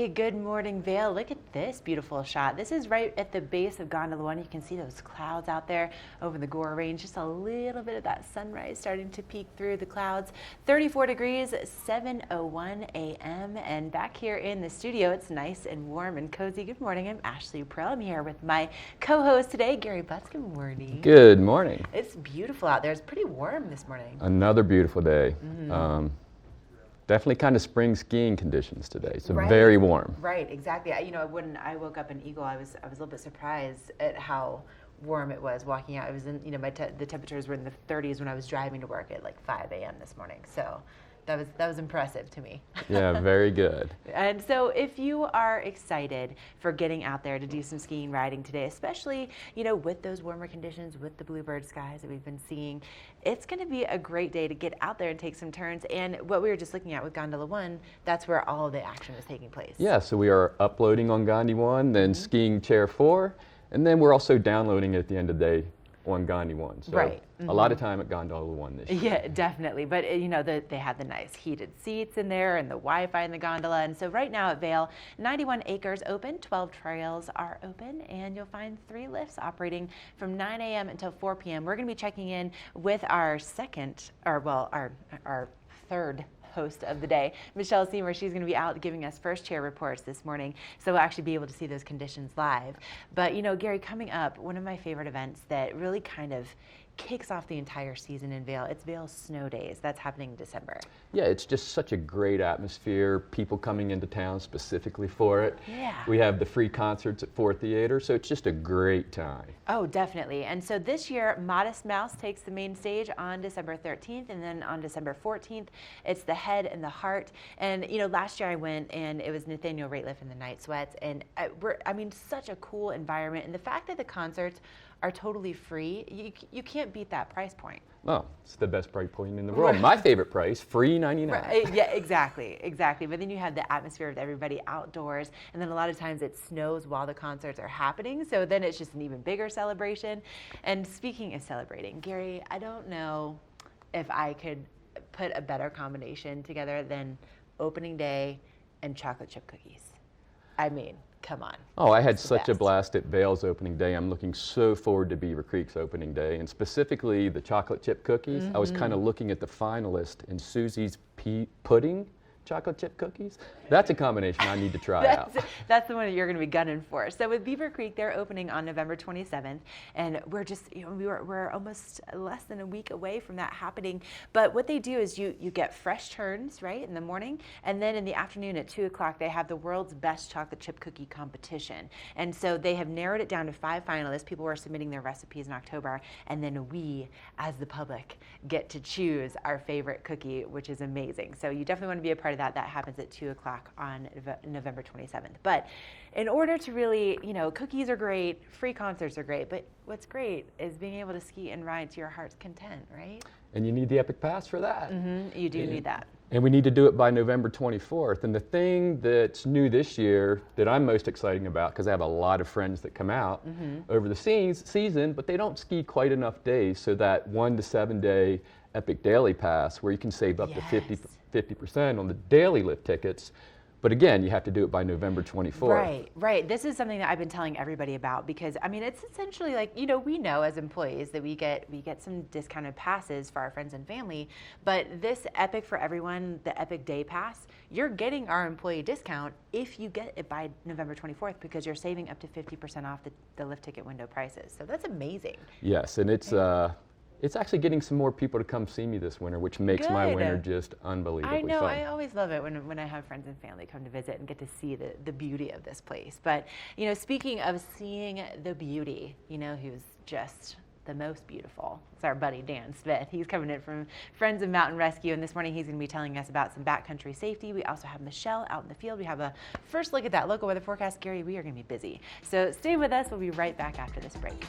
everybody. Good morning, Vail. Look at this beautiful shot. This is right at the base of Gondola 1. You can see those clouds out there over the Gore Range. Just a little bit of that sunrise starting to peek through the clouds. 34 degrees, 7:01 a.m. And back here in the studio, it's nice and warm and cozy. Good morning. I'm Ashley Prell. I'm here with my co-host today, Gary Butts. Good morning. Good morning. It's beautiful out there. It's pretty warm this morning. Another beautiful day. Definitely kind of spring skiing conditions today, so Right. very warm. Right, exactly. When I woke up in Eagle, I was a little bit surprised at how warm it was walking out. It was in, the temperatures were in the 30s when I was driving to work at like 5 a.m. this morning. So that was impressive to me. Yeah, very good. And so if you are excited for getting out there to do some skiing riding today, especially, with those warmer conditions, with the bluebird skies that we've been seeing, it's going to be a great day to get out there and take some turns. And what we were just looking at with Gondola 1, that's where all of the action is taking place. Yeah, so we are uploading on Gandhi 1, then skiing chair 4, and then we're also downloading at the end of the day on Gandhi 1. So Right. a lot of time at Gondola 1 this year. Yeah, definitely. But they had the nice heated seats in there and the Wi-Fi in the gondola. And so right now at Vail, 91 acres open, 12 trails are open, and you'll find 3 lifts operating from 9 a.m. until 4 p.m. We're going to be checking in with our third host of the day, Michelle Seymour. She's going to be out giving us first chair reports this morning, so we'll actually be able to see those conditions live. But Gary, coming up, one of my favorite events that really kind of kicks off the entire season in Vail, it's Vail Snow Days. That's happening in December. Yeah, it's just such a great atmosphere, people coming into town specifically for it. Yeah. We have the free concerts at 4 Theater, so it's just a great time. Oh, definitely. And so this year, Modest Mouse takes the main stage on December 13th, and then on December 14th, it's The Head and the Heart. And, last year I went, and it was Nathaniel Rateliff and the Night Sweats, and such a cool environment. And the fact that the concerts are totally free, you can't beat that price point. Oh, it's the best price point in the world. My favorite price, free $99. Right. Yeah, exactly. But then you have the atmosphere of everybody outdoors, and then a lot of times it snows while the concerts are happening, so then it's just an even bigger celebration. And speaking of celebrating, Gary, I don't know if I could put a better combination together than opening day and chocolate chip cookies. I mean, come on. Oh, I had It's the such a best. blast at Vail's opening day. I'm looking so forward to Beaver Creek's opening day, and specifically the chocolate chip cookies. I was kind of looking at the finalist in Susie's pudding chocolate chip cookies. That's a combination I need to try out. That's the one that you're going to be gunning for. So with Beaver Creek, they're opening on November 27th, and we're just, we're almost less than a week away from that happening. But what they do is you get fresh turns, right, in the morning, and then in the afternoon at 2 o'clock, they have the world's best chocolate chip cookie competition. And so they have narrowed it down to 5 finalists. People were submitting their recipes in October, and then we, as the public, get to choose our favorite cookie, which is amazing. So you definitely want to be a part of that. That happens at 2 o'clock on November 27th. But in order to really, cookies are great, free concerts are great, but what's great is being able to ski and ride to your heart's content, right? And you need the Epic Pass for that. You do need that. And we need to do it by November 24th. And the thing that's new this year that I'm most excited about, because I have a lot of friends that come out over the season, but they don't ski quite enough days, so that 1 to 7 day Epic Daily Pass, where you can save up to 50% on the daily lift tickets. But again, you have to do it by November 24th. Right. This is something that I've been telling everybody about, because it's essentially like, we know as employees that we get some discounted passes for our friends and family, but this Epic for Everyone, the Epic Day Pass, you're getting our employee discount if you get it by November 24th, because you're saving up to 50% off the lift ticket window prices. So that's amazing. Yes, and it's actually getting some more people to come see me this winter, which makes my winter just unbelievably I know. fun. I always love it when I have friends and family come to visit and get to see the beauty of this place. But, speaking of seeing the beauty, who's just the most beautiful, it's our buddy Dan Smith. He's coming in from Friends of Mountain Rescue, and this morning he's going to be telling us about some backcountry safety. We also have Michelle out in the field. We have a first look at that local weather forecast. Gary, we are going to be busy. So stay with us. We'll be right back after this break.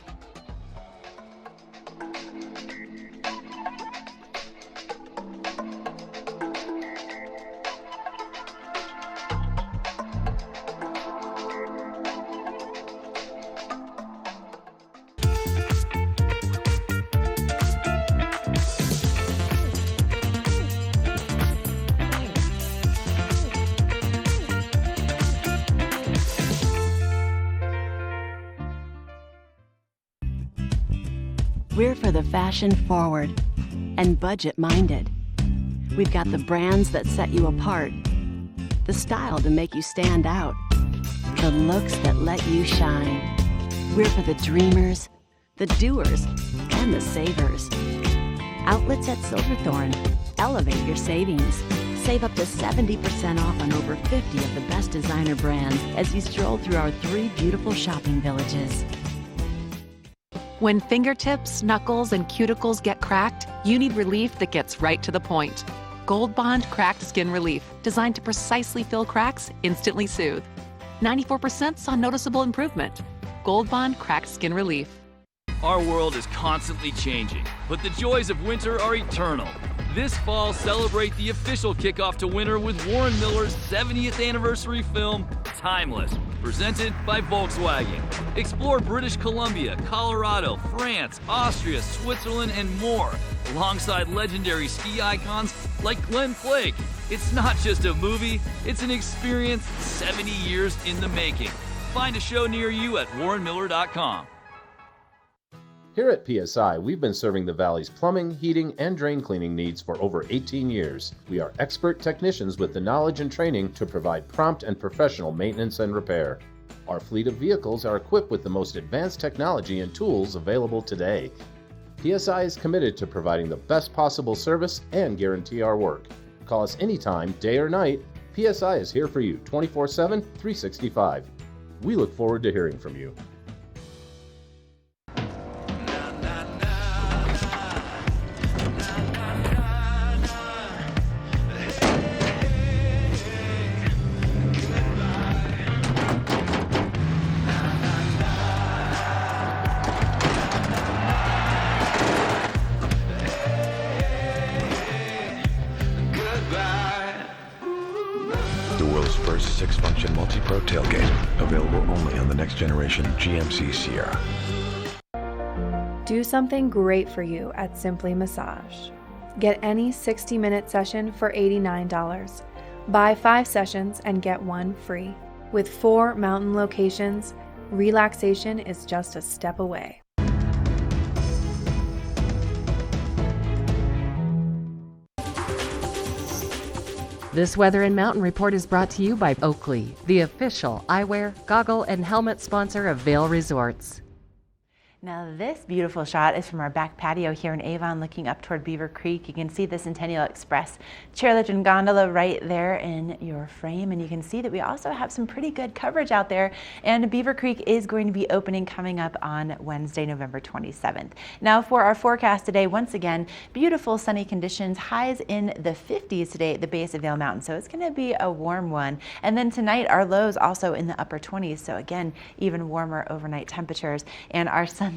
We're for the fashion forward and budget minded. We've got the brands that set you apart, the style to make you stand out, the looks that let you shine. We're for the dreamers, the doers, and the savers. Outlets at Silverthorne. Elevate your savings. Save up to 70% off on over 50 of the best designer brands as you stroll through our 3 beautiful shopping villages. When fingertips, knuckles, and cuticles get cracked, you need relief that gets right to the point. Gold Bond Cracked Skin Relief, designed to precisely fill cracks, instantly soothe. 94% saw noticeable improvement. Gold Bond Cracked Skin Relief. Our world is constantly changing, but the joys of winter are eternal. This fall, celebrate the official kickoff to winter with Warren Miller's 70th anniversary film, Timeless, presented by Volkswagen. Explore British Columbia, Colorado, France, Austria, Switzerland, and more, alongside legendary ski icons like Glenn Flake. It's not just a movie, it's an experience 70 years in the making. Find a show near you at warrenmiller.com. Here at PSI, we've been serving the Valley's plumbing, heating, and drain cleaning needs for over 18 years. We are expert technicians with the knowledge and training to provide prompt and professional maintenance and repair. Our fleet of vehicles are equipped with the most advanced technology and tools available today. PSI is committed to providing the best possible service and guarantee our work. Call us anytime, day or night. PSI is here for you 24/7, 365. We look forward to hearing from you. The world's first 6-function multi-pro tailgate, available only on the next generation GMC Sierra. Do something great for you at Simply Massage. Get any 60-minute session for $89. Buy 5 sessions and get 1 free. With 4 mountain locations, relaxation is just a step away. This Weather and Mountain Report is brought to you by Oakley, the official eyewear, goggle, and helmet sponsor of Vail Resorts. Now this beautiful shot is from our back patio here in Avon looking up toward Beaver Creek. You can see the Centennial Express chairlift and gondola right there in your frame, and you can see that we also have some pretty good coverage out there, and Beaver Creek is going to be opening coming up on Wednesday, November 27th. Now for our forecast today, once again, beautiful sunny conditions, highs in the 50s today at the base of Vail Mountain, so it's going to be a warm one. And then tonight our lows also in the upper 20s, so again even warmer overnight temperatures, and our sunset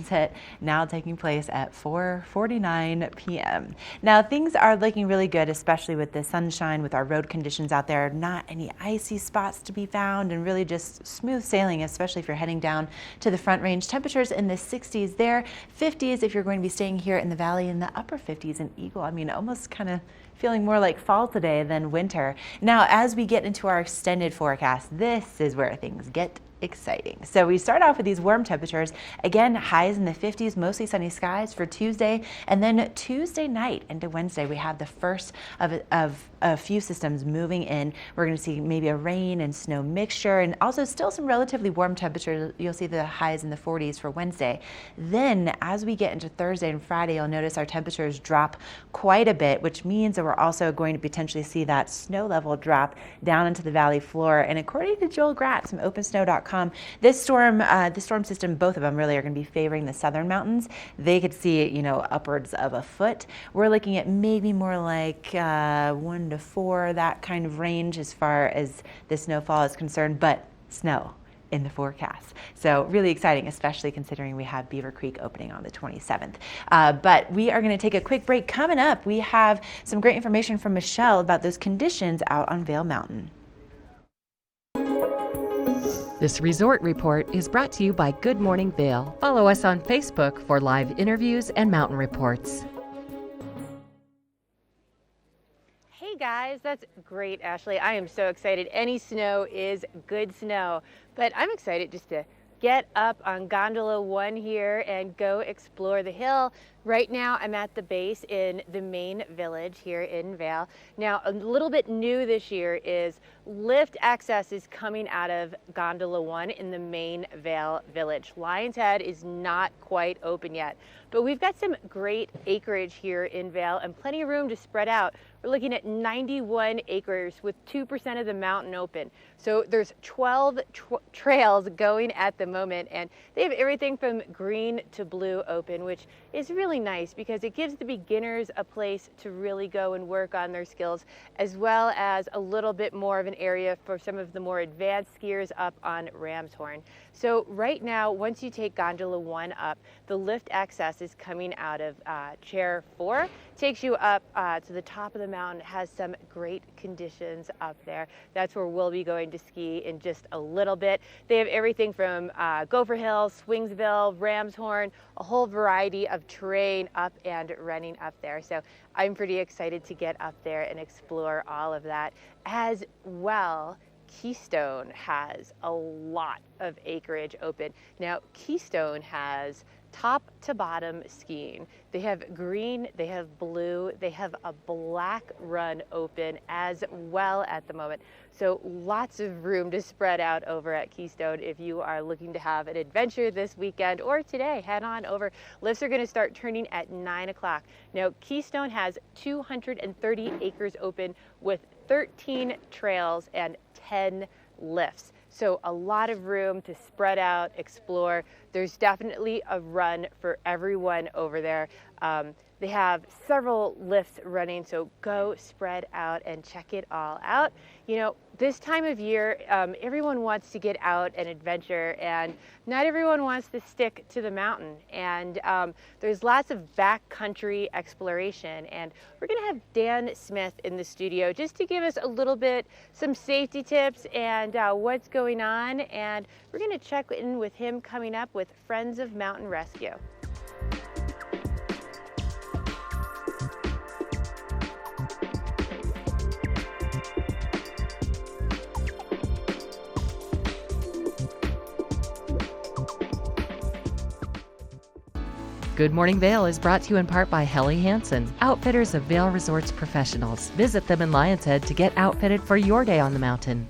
now taking place at 4:49 p.m. Now things are looking really good, especially with the sunshine, with our road conditions out there, not any icy spots to be found, and really just smooth sailing, especially if you're heading down to the Front Range. Temperatures in the 60s there, 50s if you're going to be staying here in the valley, in the upper 50s in Eagle. I mean, almost kind of feeling more like fall today than winter. Now as we get into our extended forecast, this is where things get exciting. So we start off with these warm temperatures. Again, highs in the 50s, mostly sunny skies for Tuesday, and then Tuesday night into Wednesday we have the first of a few systems moving in. We're going to see maybe a rain and snow mixture, and also still some relatively warm temperatures. You'll see the highs in the 40s for Wednesday. Then as we get into Thursday and Friday, you'll notice our temperatures drop quite a bit, which means that we're also going to potentially see that snow level drop down into the valley floor. And according to Joel Gratz from OpenSnow.com, this storm system, both of them really are going to be favoring the southern mountains. They could see, you know, upwards of a foot. We're looking at maybe more like 1 to 4, that kind of range as far as the snowfall is concerned, but snow in the forecast. So really exciting, especially considering we have Beaver Creek opening on the 27th. But we are going to take a quick break. Coming up, we have some great information from Michelle about those conditions out on Vail Mountain. This resort report is brought to you by Good Morning Vail. Follow us on Facebook for live interviews and mountain reports. Hey guys, that's great, Ashley. I am so excited. Any snow is good snow, but I'm excited just to get up on Gondola 1 here and go explore the hill. Right now I'm at the base in the main village here in Vail. Now a little bit new this year is lift access is coming out of Gondola 1 in the main Vail village. Lion's Head is not quite open yet, but we've got some great acreage here in Vail and plenty of room to spread out. We're looking at 91 acres with 2% of the mountain open. So there's 12 trails going at the moment, and they have everything from green to blue open, which is really nice because it gives the beginners a place to really go and work on their skills, as well as a little bit more of an area for some of the more advanced skiers up on Ramshorn. So right now, once you take Gondola 1 up, the lift access is coming out of Chair 4, takes you up to the top of the mountain, has some great conditions up there. That's where we'll be going to ski in just a little bit. They have everything from Gopher Hill, Swingsville, Ramshorn, a whole variety of terrain up and running up there. So I'm pretty excited to get up there and explore all of that. As well, Keystone has a lot of acreage open. Now, Keystone has top to bottom skiing. They have green, they have blue, they have a black run open as well at the moment. So lots of room to spread out over at Keystone if you are looking to have an adventure this weekend or today. Head on over. Lifts are going to start turning at 9 o'clock. Now, Keystone has 230 acres open with 13 trails and 10 lifts. So a lot of room to spread out, explore. There's definitely a run for everyone over there. They have several lifts running, so go spread out and check it all out. You know, this time of year, everyone wants to get out and adventure, and not everyone wants to stick to the mountain. And there's lots of backcountry exploration, and we're gonna have Dan Smith in the studio just to give us a little bit, some safety tips and what's going on. And we're gonna check in with him coming up with Friends of Mountain Rescue. Good Morning Vail is brought to you in part by Helly Hansen, outfitters of Vail Resorts professionals. Visit them in Lion's Head to get outfitted for your day on the mountain.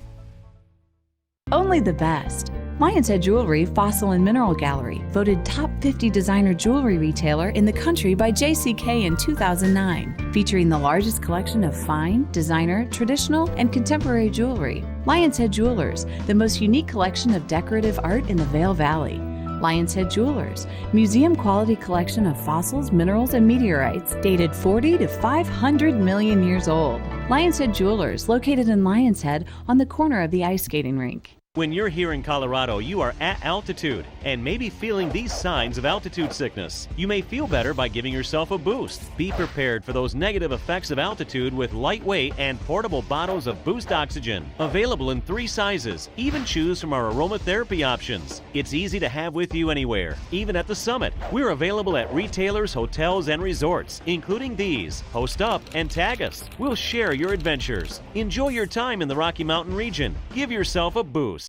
Only the best. Lion's Head Jewelry Fossil and Mineral Gallery, voted top 50 designer jewelry retailer in the country by JCK in 2009, featuring the largest collection of fine, designer, traditional, and contemporary jewelry. Lion's Head Jewelers, the most unique collection of decorative art in the Vail Valley. Lion's Head Jewelers, museum-quality collection of fossils, minerals, and meteorites dated 40 to 500 million years old. Lion's Head Jewelers, located in Lion's Head on the corner of the ice skating rink. When you're here in Colorado, you are at altitude and may be feeling these signs of altitude sickness. You may feel better by giving yourself a boost. Be prepared for those negative effects of altitude with lightweight and portable bottles of Boost Oxygen. Available in 3 sizes. Even choose from our aromatherapy options. It's easy to have with you anywhere, even at the summit. We're available at retailers, hotels, and resorts, including these. Post up and tag us. We'll share your adventures. Enjoy your time in the Rocky Mountain region. Give yourself a boost.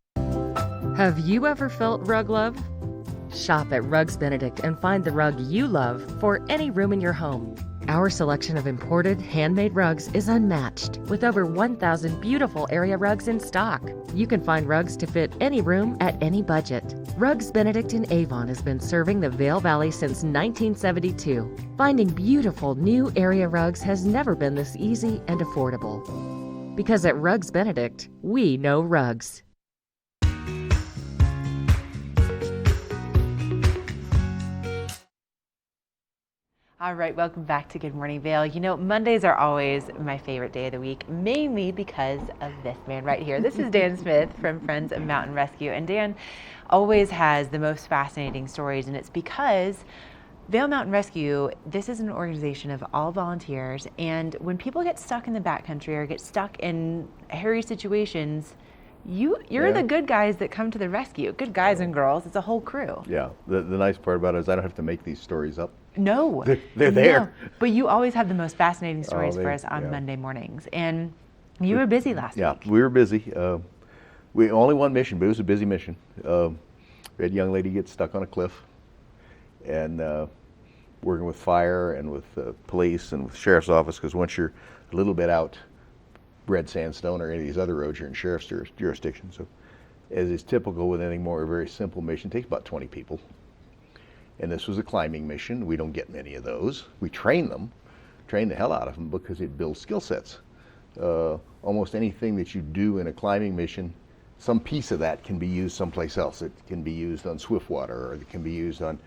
Have you ever felt rug love? Shop at Rugs Benedict and find the rug you love for any room in your home. Our selection of imported, handmade rugs is unmatched, with over 1,000 beautiful area rugs in stock. You can find rugs to fit any room at any budget. Rugs Benedict in Avon has been serving the Vail Valley since 1972. Finding beautiful new area rugs has never been this easy and affordable. Because at Rugs Benedict, we know rugs. All right, welcome back to Good Morning Vail. You know, Mondays are always my favorite day of the week, mainly because of this man right here. This is Dan Smith from Friends of Mountain Rescue, and Dan always has the most fascinating stories, and it's because Vail Mountain Rescue, this is an organization of all volunteers, and when people get stuck in the backcountry or get stuck in hairy situations, you're the good guys that come to the rescue. Good guys and girls, it's a whole crew. Yeah, the nice part about it is I don't have to make these stories up. No. They're there. No. But you always have the most fascinating stories for us on Monday mornings. And you were busy last week. Yeah, we were busy. We only one mission, but it was a busy mission. We had a young lady get stuck on a cliff, and working with fire and with police and with sheriff's office, because once you're a little bit out red sandstone or any of these other roads, you're in sheriff's jurisdiction. So as is typical with anything more, a very simple mission takes about 20 people. And this was a climbing mission. We don't get many of those. We train the hell out of them, because it builds skill sets. Almost anything that you do in a climbing mission, some piece of that can be used someplace else. It can be used on swift water, or it can be used on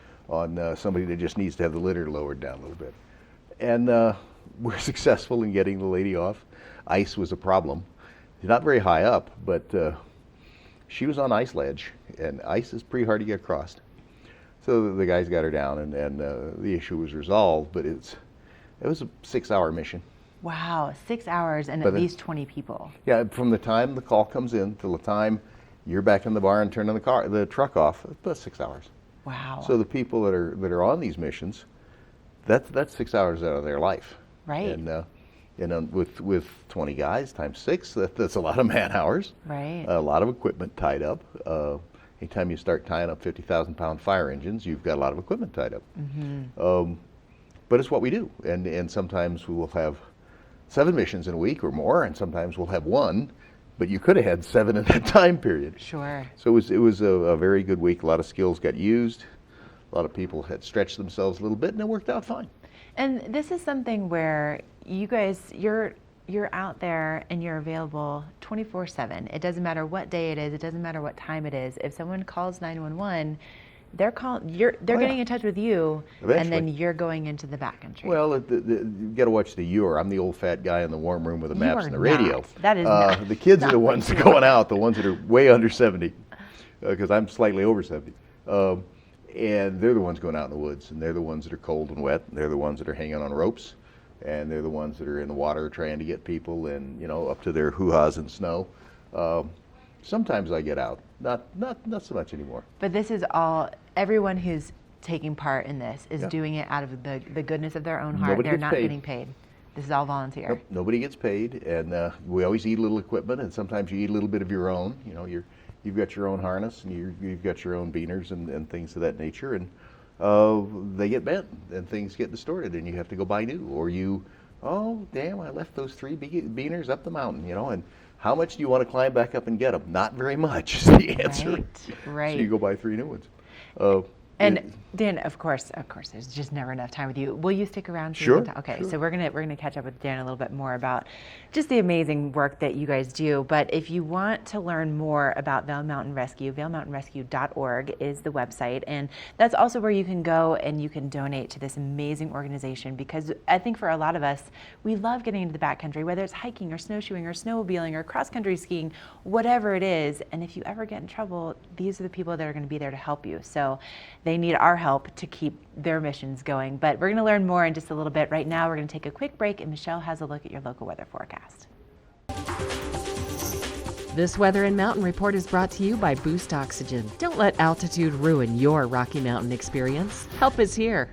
somebody that just needs to have the litter lowered down a little bit. And we're successful in getting the lady off. Ice was a problem. She's not very high up, but she was on ice ledge, and ice is pretty hard to get across. So the guys got her down, and the issue was resolved, but it was a 6-hour mission. Wow, 6 hours and at least 20 people. Yeah, from the time the call comes in till the time you're back in the bar and turning the truck off, it's about 6 hours. Wow. So the people that are on these missions, that's 6 hours out of their life. Right. And with 20 guys times 6, that's a lot of man hours. Right. A lot of equipment tied up. Anytime you start tying up 50,000-pound fire engines, you've got a lot of equipment tied up. Mm-hmm. But it's what we do, and sometimes we will have 7 missions in a week or more, and sometimes we'll have 1, but you could have had 7 in that time period. Sure. So it was a very good week. A lot of skills got used. A lot of people had stretched themselves a little bit, and it worked out fine. And this is something where you guys, you're out there and you're available 24/7. It doesn't matter what day it is. It doesn't matter what time it is. If someone calls 911, they're getting in touch with you, Eventually. and then you're going into the backcountry. Well, you got to watch the Ewer. I'm the old fat guy in the warm room with the maps and the are radio. not. That is not. The kids are not the ones that are going out, the ones that are way under 70, because I'm slightly over 70. And they're the ones going out in the woods, and they're the ones that are cold and wet, and they're the ones that are hanging on ropes, and they're the ones that are in the water trying to get people, and up to their hoo-has in snow. Sometimes I get out, not so much anymore. But this is all, everyone who's taking part in this is doing it out of the goodness of their own heart. Nobody They're gets not paid. getting paid. This is all volunteer. Nope, nobody gets paid, and we always eat a little equipment, and sometimes you eat a little bit of your own. You've got your own harness, and you've got your own beaners and things of that nature, and they get bent, and things get distorted, and you have to go buy new, or oh damn, I left those 3 beaners up the mountain, and how much do you want to climb back up and get them? Not very much is the answer. Right. So you go buy 3 new ones. And Dan, of course, there's just never enough time with you. Will you stick around? So Sure. we can talk? Okay, so we're gonna catch up with Dan a little bit more about just the amazing work that you guys do. But if you want to learn more about Vail Mountain Rescue, vailmountainrescue.org is the website, and that's also where you can go and you can donate to this amazing organization. Because I think for a lot of us, we love getting into the backcountry, whether it's hiking or snowshoeing or snowmobiling or cross-country skiing, whatever it is. And if you ever get in trouble, these are the people that are going to be there to help you. So they need our help to keep their missions going. But we're going to learn more in just a little bit. Right now, we're going to take a quick break, and Michelle has a look at your local weather forecast. This Weather and Mountain Report is brought to you by Boost Oxygen. Don't let altitude ruin your Rocky Mountain experience. Help is here.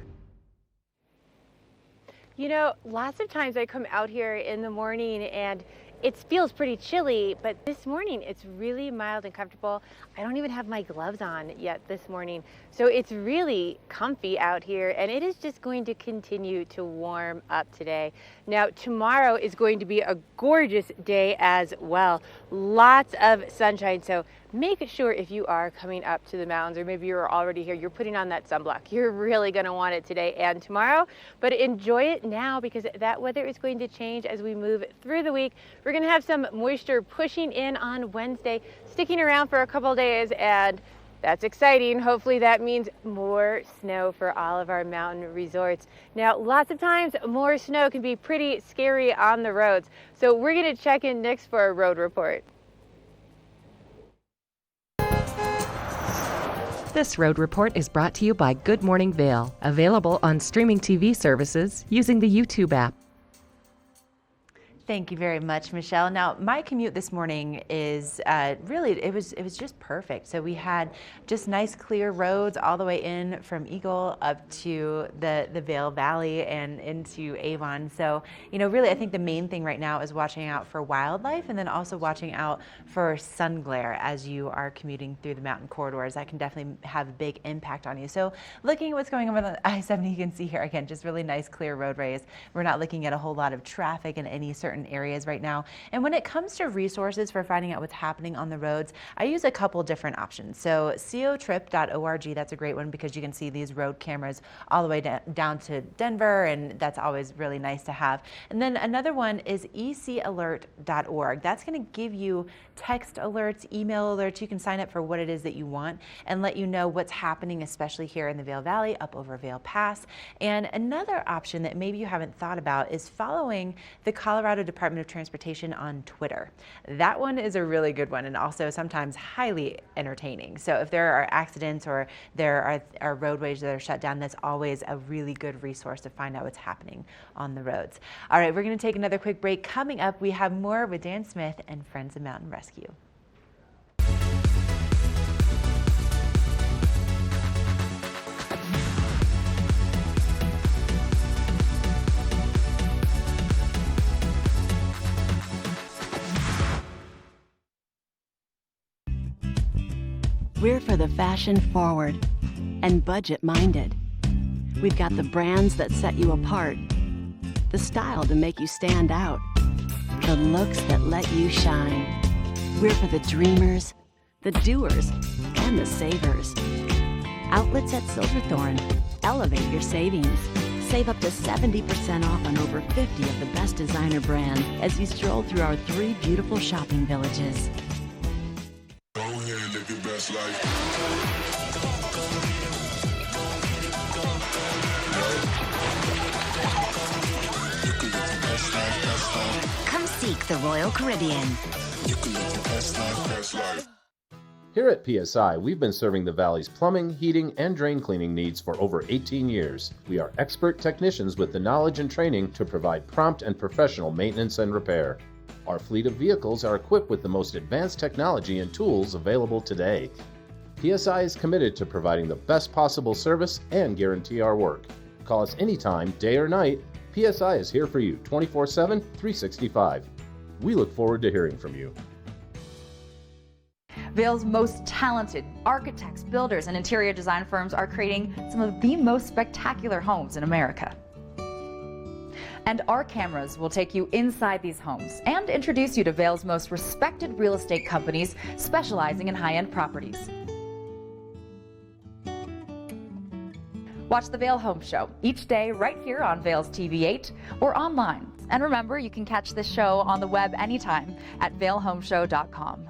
Lots of times I come out here in the morning and it feels pretty chilly, but this morning it's really mild and comfortable. I don't even have my gloves on yet this morning. So it's really comfy out here, and it is just going to continue to warm up today. Now, tomorrow is going to be a gorgeous day as well. Lots of sunshine, so make sure if you are coming up to the mountains, or maybe you're already here, you're putting on that sunblock. You're really gonna want it today and tomorrow, but enjoy it now, because that weather is going to change as we move through the week. We're gonna have some moisture pushing in on Wednesday, sticking around for a couple days, and that's exciting. Hopefully that means more snow for all of our mountain resorts. Now, lots of times more snow can be pretty scary on the roads, so we're gonna check in next for a road report. This road report is brought to you by Good Morning Vail, available on streaming TV services using the YouTube app. Thank you very much, Michelle. Now, my commute this morning is really, it was just perfect. So we had just nice clear roads all the way in from Eagle up to the Vail Valley and into Avon. So, you know, really, I think the main thing right now is watching out for wildlife and then also watching out for sun glare as you are commuting through the mountain corridors. That can definitely have a big impact on you. So looking at what's going on with the I-70, you can see here, again, just really nice clear roadways. We're not looking at a whole lot of traffic in any certain areas right now. And when it comes to resources for finding out what's happening on the roads, I use a couple different options. So cotrip.org, that's a great one because you can see these road cameras all the way down to Denver, and that's always really nice to have. And then another one is ecalert.org. That's going to give you text alerts, email alerts. You can sign up for what it is that you want and let you know what's happening, especially here in the Vail Valley, up over Vail Pass. And another option that maybe you haven't thought about is following the Colorado Department of Transportation on Twitter. That one is a really good one and also sometimes highly entertaining. So if there are accidents or there are roadways that are shut down, that's always a really good resource to find out what's happening on the roads. All right, we're going to take another quick break. Coming up, we have more with Dan Smith and Friends of Mountain Rescue. We're for the fashion forward and budget minded. We've got the brands that set you apart, the style to make you stand out, the looks that let you shine. We're for the dreamers, the doers, and the savers. Outlets at Silverthorne. Elevate your savings. Save up to 70% off on over 50 of the best designer brands as you stroll through our 3 beautiful shopping villages. Go ahead, live your best life. Come seek the Royal Caribbean. You can live the best life. Here at PSI, we've been serving the Valley's plumbing, heating, and drain cleaning needs for over 18 years. We are expert technicians with the knowledge and training to provide prompt and professional maintenance and repair. Our fleet of vehicles are equipped with the most advanced technology and tools available today. PSI is committed to providing the best possible service and guarantee our work. Call us anytime, day or night. PSI is here for you 24/7, 365. We look forward to hearing from you. Vail's most talented architects, builders, and interior design firms are creating some of the most spectacular homes in America. And our cameras will take you inside these homes and introduce you to Vail's most respected real estate companies specializing in high-end properties. Watch the Vail Home Show each day right here on Vail's TV8 or online. And remember, you can catch this show on the web anytime at vailhomeshow.com.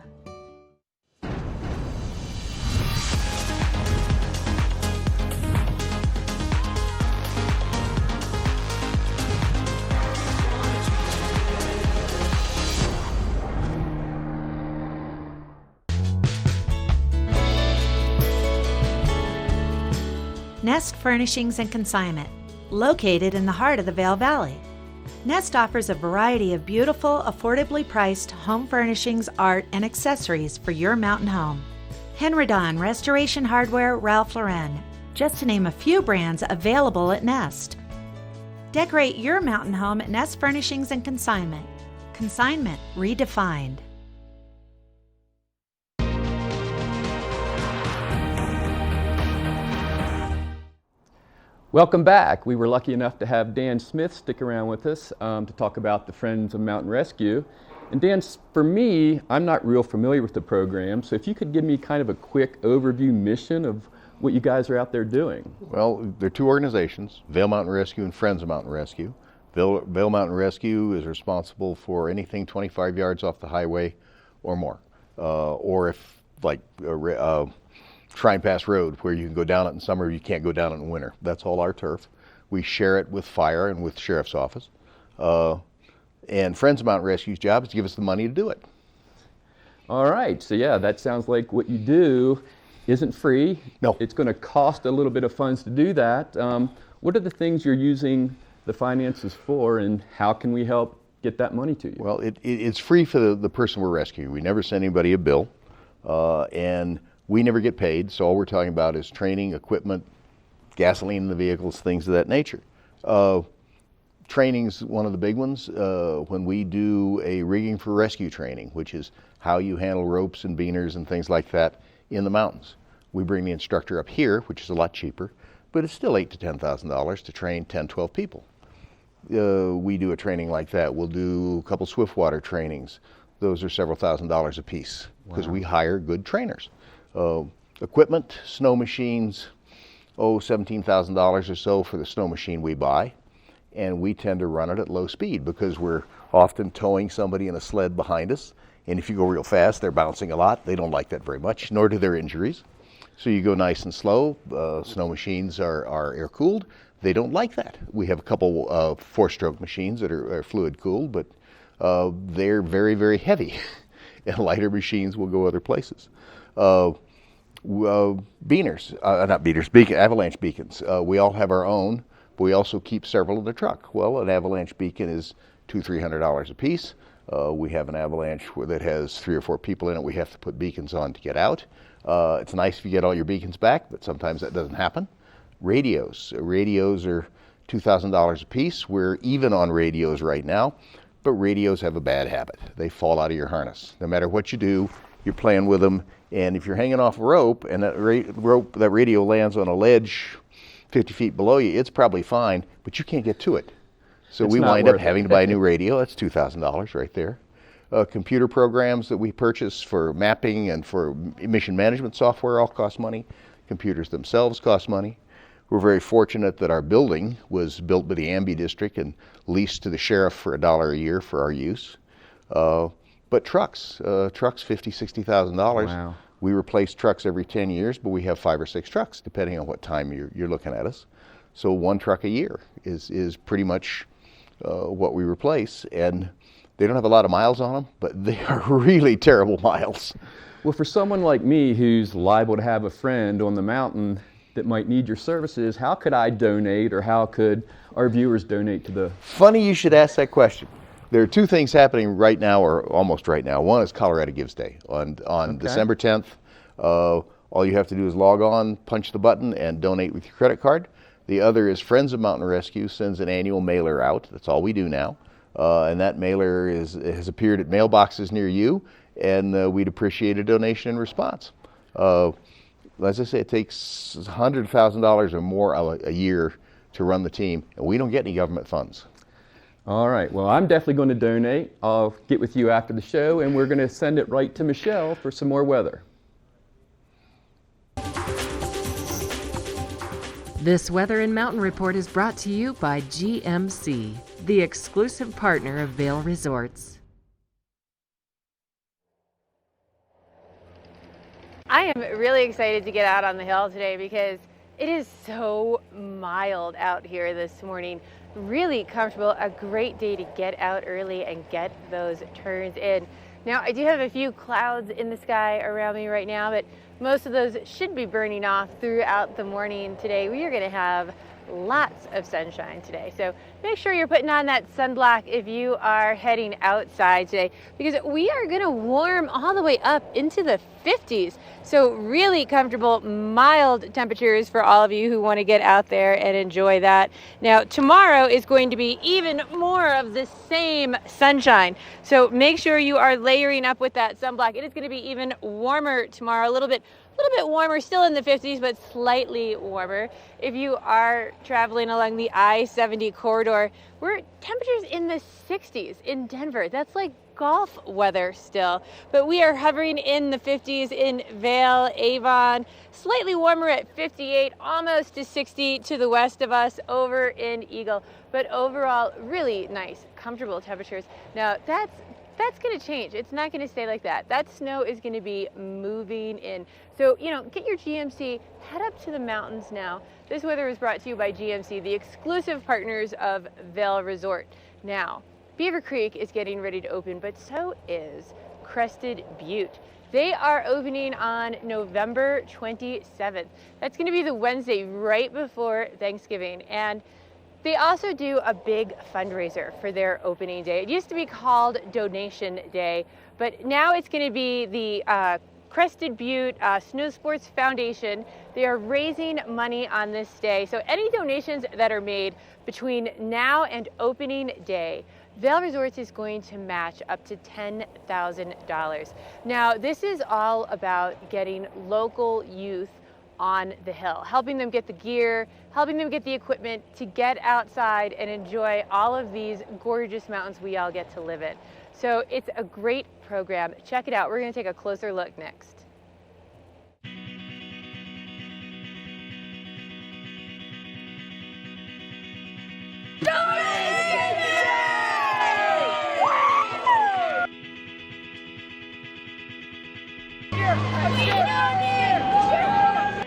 Nest Furnishings and Consignment, located in the heart of the Vail Valley. Nest offers a variety of beautiful, affordably priced home furnishings, art, and accessories for your mountain home. Henridan, Restoration Hardware, Ralph Lauren, just to name a few brands available at Nest. Decorate your mountain home at Nest Furnishings and Consignment. Consignment redefined. Welcome back. We were lucky enough to have Dan Smith stick around with us to talk about the Friends of Mountain Rescue. And Dan, for me, I'm not real familiar with the program, so if you could give me kind of a quick overview mission of what you guys are out there doing. Well, there are 2 organizations, Vail Mountain Rescue and Friends of Mountain Rescue. Vail Mountain Rescue is responsible for anything 25 yards off the highway or more. Or if, like, Shrine Pass Road, where you can go down it in summer, you can't go down it in winter. That's all our turf. We share it with fire and with Sheriff's Office. And Friends of Mountain Rescue's job is to give us the money to do it. All right, so yeah, that sounds like what you do isn't free. No. It's going to cost a little bit of funds to do that. What are the things you're using the finances for, and how can we help get that money to you? Well, it's free for the person we're rescuing. We never send anybody a bill, and we never get paid, so all we're talking about is training, equipment, gasoline in the vehicles, things of that nature. Training's one of the big ones. When we do a rigging for rescue training, which is how you handle ropes and beaners and things like that in the mountains. We bring the instructor up here, which is a lot cheaper, but it's still $8,000 to $10,000 to train 10, 12 people. We do a training like that. We'll do a couple swiftwater trainings. Those are several $1,000s a piece because we hire good trainers. Equipment, snow machines, $17,000 or so for the snow machine we buy. And we tend to run it at low speed because we're often towing somebody in a sled behind us. And if you go real fast, they're bouncing a lot. They don't like that very much, nor do their injuries. So you go nice and slow. Snow machines are air-cooled. They don't like that. We have a couple four-stroke machines that are fluid-cooled, but they're very, very heavy. And lighter machines will go other places. Avalanche beacons. We all have our own, but we also keep several in the truck. Well, an avalanche beacon is $200-300 a piece. We have an avalanche that has 3 or 4 people in it we have to put beacons on to get out. It's nice if you get all your beacons back, but sometimes that doesn't happen. Radios. Radios are $2,000 a piece. We're even on radios right now, but radios have a bad habit. They fall out of your harness. No matter what you do, you're playing with them, and if you're hanging off a rope and that radio lands on a ledge 50 feet below you, it's probably fine, but you can't get to it. So we wind up having to buy a new radio. That's $2,000 right there. Computer programs that we purchase for mapping and for emission management software all cost money. Computers themselves cost money. We're very fortunate that our building was built by the Amby District and leased to the sheriff for $1 a year for our use. But trucks, $50,000, $60,000. Wow. We replace trucks every 10 years, but we have 5 or 6 trucks, depending on what time you're looking at us. So 1 truck a year is pretty much what we replace. And they don't have a lot of miles on them, but they are really terrible miles. Well, for someone like me who's liable to have a friend on the mountain that might need your services, how could I donate, or how could our viewers donate to the... Funny you should ask that question. There are 2 things happening right now, or almost right now. One is Colorado Gives Day on December 10th. All you have to do is log on, punch the button, and donate with your credit card. The other is Friends of Mountain Rescue sends an annual mailer out. That's all we do now. And that mailer has appeared at mailboxes near you, and we'd appreciate a donation in response. As I say, it takes $100,000 or more a year to run the team, and we don't get any government funds. All right, well, I'm definitely going to donate. I'll get with you after the show, and we're going to send it right to Michelle for some more weather. This Weather and Mountain Report is brought to you by GMC, the exclusive partner of Vail Resorts. I am really excited to get out on the hill today because it is so mild out here this morning. Really comfortable, a great day to get out early and get those turns in. Now, I do have a few clouds in the sky around me right now, but most of those should be burning off throughout the morning today. We are going to have lots of sunshine today. So make sure you're putting on that sunblock if you are heading outside today, because we are going to warm all the way up into the 50s. So really comfortable, mild temperatures for all of you who want to get out there and enjoy that. Now, tomorrow is going to be even more of the same sunshine. So make sure you are layering up with that sunblock. It is going to be even warmer tomorrow, a little bit warmer, still in the 50s, but slightly warmer. If you are traveling along the I-70 corridor, we're temperatures in the 60s in Denver. That's like golf weather still, but we are hovering in the 50s in Vail, Avon, slightly warmer at 58, almost to 60 to the west of us over in Eagle, but overall really nice, comfortable temperatures. Now that's going to change. It's not going to stay like that. That snow is going to be moving in. So, get your GMC, head up to the mountains now. This weather is brought to you by GMC, the exclusive partners of Vail Resort. Now, Beaver Creek is getting ready to open, but so is Crested Butte. They are opening on November 27th. That's going to be the Wednesday right before Thanksgiving. And They also do a big fundraiser for their opening day. It used to be called Donation Day, but now it's going to be the Crested Butte Snow Sports Foundation. They are raising money on this day. So any donations that are made between now and opening day, Vail Resorts is going to match up to $10,000. Now, this is all about getting local youth on the hill, helping them get the gear, helping them get the equipment to get outside and enjoy all of these gorgeous mountains we all get to live in. So it's a great program. Check it out. We're going to take a closer look next.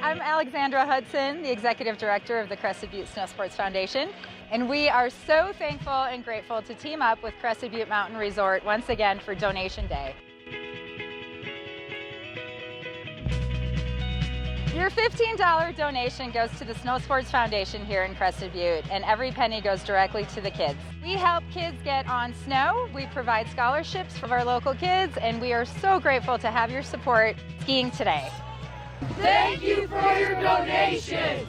I'm Alexandra Hudson, the Executive Director of the Crested Butte Snow Sports Foundation, and we are so thankful and grateful to team up with Crested Butte Mountain Resort once again for Donation Day. Your $15 donation goes to the Snow Sports Foundation here in Crested Butte, and every penny goes directly to the kids. We help kids get on snow, we provide scholarships for our local kids, and we are so grateful to have your support skiing today. Thank you for your donations!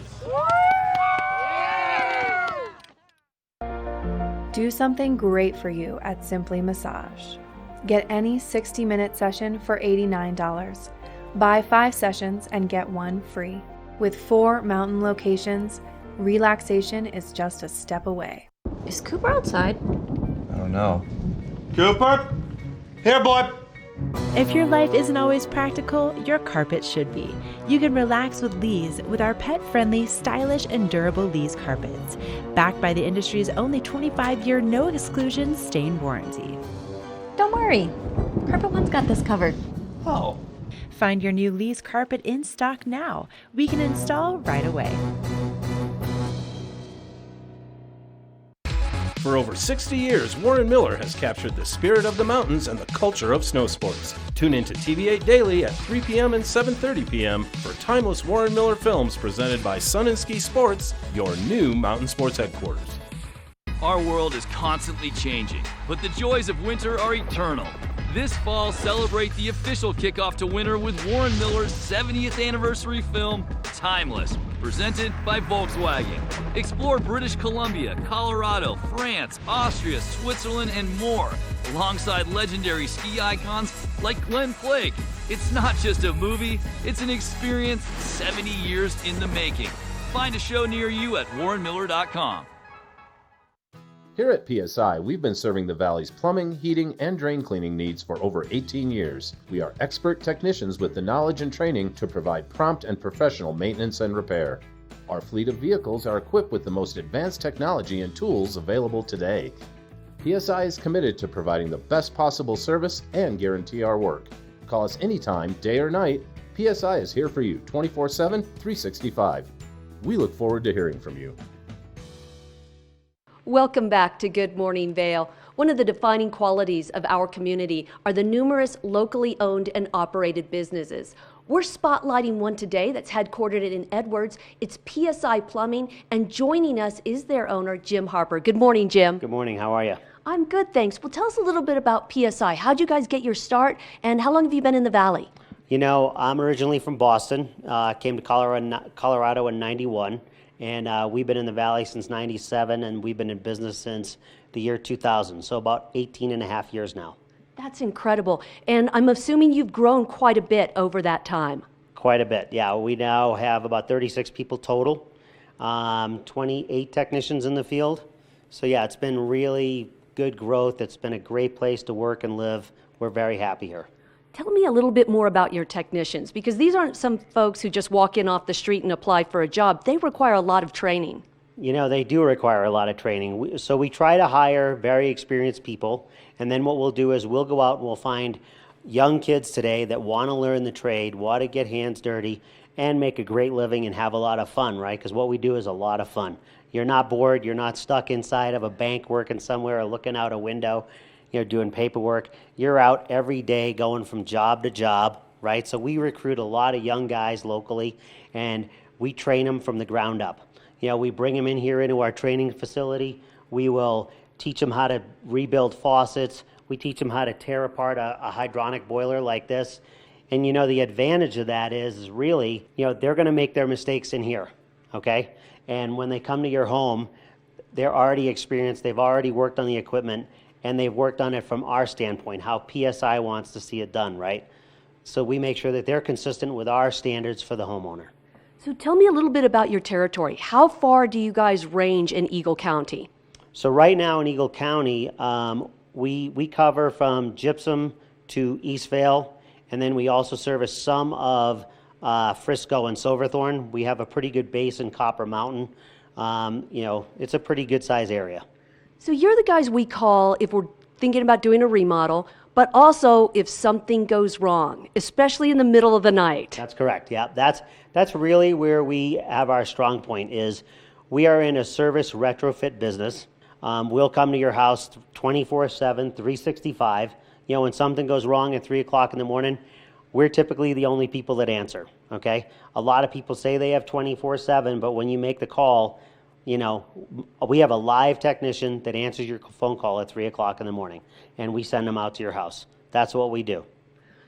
Do something great for you at Simply Massage. Get any 60-minute session for $89. Buy 5 sessions and get 1 free. With 4 mountain locations, relaxation is just a step away. Is Cooper outside? I don't know. Cooper? Here, boy! If your life isn't always practical, your carpet should be. You can relax with Lee's with our pet-friendly, stylish, and durable Lee's carpets. Backed by the industry's only 25-year no-exclusion stain warranty. Don't worry. Carpet One's got this covered. Oh. Find your new Lee's carpet in stock now. We can install right away. For over 60 years, Warren Miller has captured the spirit of the mountains and the culture of snow sports. Tune in to TV8 Daily at 3 p.m. and 7:30 p.m. for timeless Warren Miller films presented by Sun and Ski Sports, your new mountain sports headquarters. Our world is constantly changing, but the joys of winter are eternal. This fall, celebrate the official kickoff to winter with Warren Miller's 70th anniversary film, Timeless, presented by Volkswagen. Explore British Columbia, Colorado, France, Austria, Switzerland, and more, alongside legendary ski icons like Glenn Flake. It's not just a movie, it's an experience 70 years in the making. Find a show near you at warrenmiller.com. Here at PSI, we've been serving the Valley's plumbing, heating, and drain cleaning needs for over 18 years. We are expert technicians with the knowledge and training to provide prompt and professional maintenance and repair. Our fleet of vehicles are equipped with the most advanced technology and tools available today. PSI is committed to providing the best possible service and guarantee our work. Call us anytime, day or night. PSI is here for you 24/7, 365. We look forward to hearing from you. Welcome back to Good Morning Vail. One of the defining qualities of our community are the numerous locally owned and operated businesses. We're spotlighting one today that's headquartered in Edwards. It's PSI Plumbing, and joining us is their owner, Jim Harper. Good morning, Jim. Good morning. How are you? I'm good, thanks. Well, tell us a little bit about PSI. How'd you guys get your start, and how long have you been in the Valley? You know, I'm originally from Boston. Came to Colorado in '91. And we've been in the Valley since '97, and we've been in business since the year 2000, so about 18 and a half years now. That's incredible. And I'm assuming you've grown quite a bit over that time. Quite a bit, yeah. We now have about 36 people total, 28 technicians in the field. So yeah, it's been really good growth. It's been a great place to work and live. We're very happy here. Tell me a little bit more about your technicians, because these aren't some folks who just walk in off the street and apply for a job. They require a lot of training. You know, they do require a lot of training. So we try to hire very experienced people, and then what we'll do is we'll go out and we'll find young kids today that want to learn the trade, want to get hands dirty, and make a great living and have a lot of fun, right? Because what we do is a lot of fun. You're not bored. You're not stuck inside of a bank working somewhere or looking out a window, you know, doing paperwork. You're out every day going from job to job, right? So we recruit a lot of young guys locally, and we train them from the ground up. We bring them in here into our training facility. We will teach them how to rebuild faucets. We teach them how to tear apart a hydronic boiler like this. And the advantage of that is really, they're going to make their mistakes in here, okay? And when they come to your home, they're already experienced, they've already worked on the equipment, and they've worked on it from our standpoint, how PSI wants to see it done, right? So we make sure that they're consistent with our standards for the homeowner. So tell me a little bit about your territory. How far do you guys range in Eagle County? So right now in Eagle County, we cover from Gypsum to East Vale, and then we also service some of Frisco and Silverthorne. We have a pretty good base in Copper Mountain. It's a pretty good size area. So you're the guys we call if we're thinking about doing a remodel, but also if something goes wrong, especially in the middle of the night. That's correct, yeah. That's really where we have our strong point is we are in a service retrofit business. We'll come to your house 24/7, 365. When something goes wrong at 3 o'clock in the morning, we're typically the only people that answer, okay? A lot of people say they have 24/7, but when you make the call, we have a live technician that answers your phone call at 3 o'clock in the morning, and we send them out to your house. That's what we do.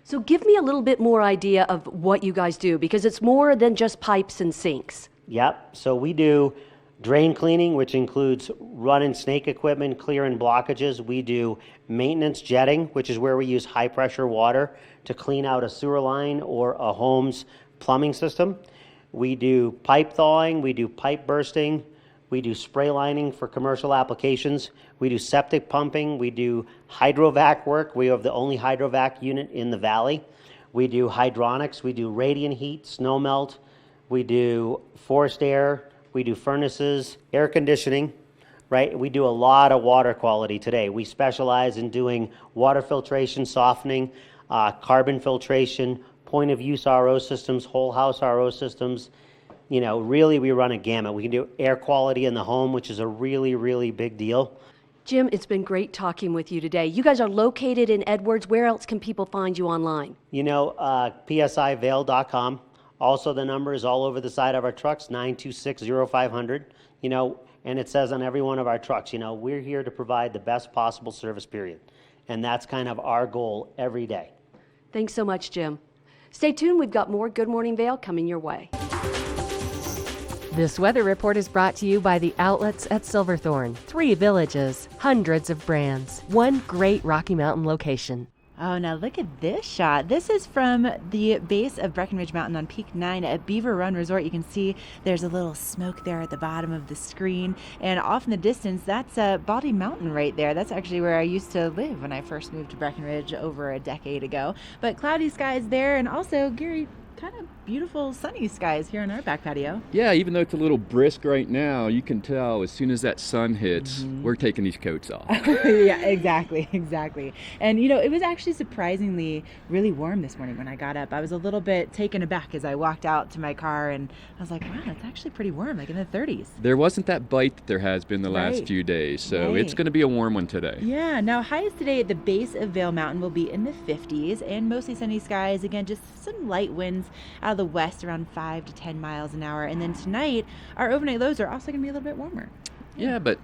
So give me a little bit more idea of what you guys do, because it's more than just pipes and sinks. Yep, so we do drain cleaning, which includes run and snake equipment, clearing blockages. We do maintenance jetting, which is where we use high pressure water to clean out a sewer line or a home's plumbing system. We do pipe thawing, we do pipe bursting, we do spray lining for commercial applications, we do septic pumping, we do hydrovac work. We have the only hydrovac unit in the valley. We do hydronics, we do radiant heat, snow melt, we do forced air, we do furnaces, air conditioning, right? We do a lot of water quality today. We specialize in doing water filtration, softening, carbon filtration, point of use RO systems, whole house RO systems. Really we run a gamut. We can do air quality in the home, which is a really, really big deal. Jim, it's been great talking with you today. You guys are located in Edwards. Where else can people find you online? PSIVale.com. Also, the number is all over the side of our trucks, 926-0500. And it says on every one of our trucks, we're here to provide the best possible service, period. And that's kind of our goal every day. Thanks so much, Jim. Stay tuned. We've got more Good Morning Vale coming your way. This weather report is brought to you by the outlets at Silverthorne. 3 villages, hundreds of brands, one great Rocky Mountain location. Oh, now look at this shot. This is from the base of Breckenridge Mountain on Peak 9 at Beaver Run Resort. You can see there's a little smoke there at the bottom of the screen. And off in the distance, that's Baldy Mountain right there. That's actually where I used to live when I first moved to Breckenridge over a decade ago. But cloudy skies there, and also, Gary, kind of beautiful sunny skies here in our back patio. Yeah, even though it's a little brisk right now, you can tell as soon as that sun hits, we're taking these coats off. Yeah, exactly. And it was actually surprisingly really warm this morning when I got up. I was a little bit taken aback as I walked out to my car, and I was like, wow, it's actually pretty warm, like in the 30s. There wasn't that bite that there has been the last few days, so it's going to be a warm one today. Yeah, now highs today at the base of Vail Mountain will be in the 50s and mostly sunny skies. Again, just some light winds out of the west around 5 to 10 miles an hour. And then tonight, our overnight lows are also going to be a little bit warmer. Yeah, but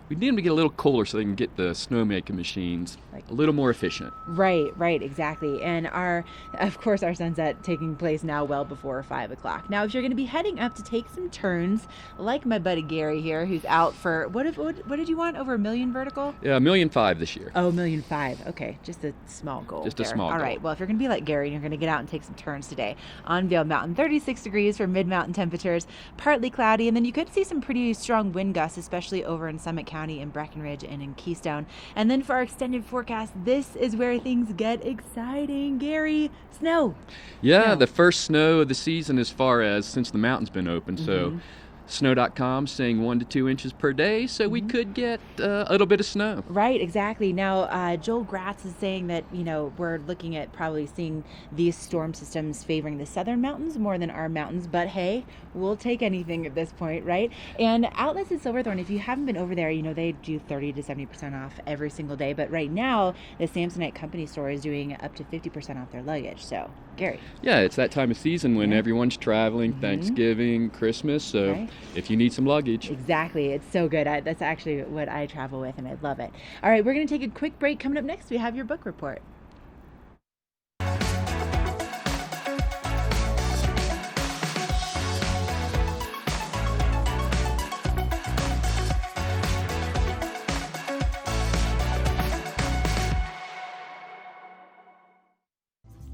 we need them to get a little colder so they can get the snowmaking machines a little more efficient. Right, exactly. And of course, our sunset taking place now well before 5 o'clock. Now, if you're going to be heading up to take some turns, like my buddy Gary here, who's out for, what did you want, over 1 million vertical? Yeah, 1.5 million this year. Oh, 1.5 million. Okay, just a small goal. Just a small goal. All right, well, if you're going to be like Gary, you're going to get out and take some turns today on Vail Mountain. 36 degrees for mid-mountain temperatures, partly cloudy, and then you could see some pretty strong wind gusts, especially over in Summit County, in Breckenridge, and in Keystone. And then for our extended forecast, this is where things get exciting. Gary, snow. Yeah, the first snow of the season as far as since the mountain's been open. So Snow.com saying 1 to 2 inches per day, so we could get a little bit of snow. Right, exactly. Now, Joel Gratz is saying that, we're looking at probably seeing these storm systems favoring the southern mountains more than our mountains, but hey, we'll take anything at this point, right? And outlets at Silverthorne, if you haven't been over there, they do 30 to 70% off every single day, but right now, the Samsonite Company store is doing up to 50% off their luggage, so Gary. Yeah, it's that time of season when everyone's traveling, Thanksgiving, Christmas, so if you need some luggage. Exactly. It's so good. That's actually what I travel with, and I love it. All right, we're going to take a quick break. Coming up next, we have your book report.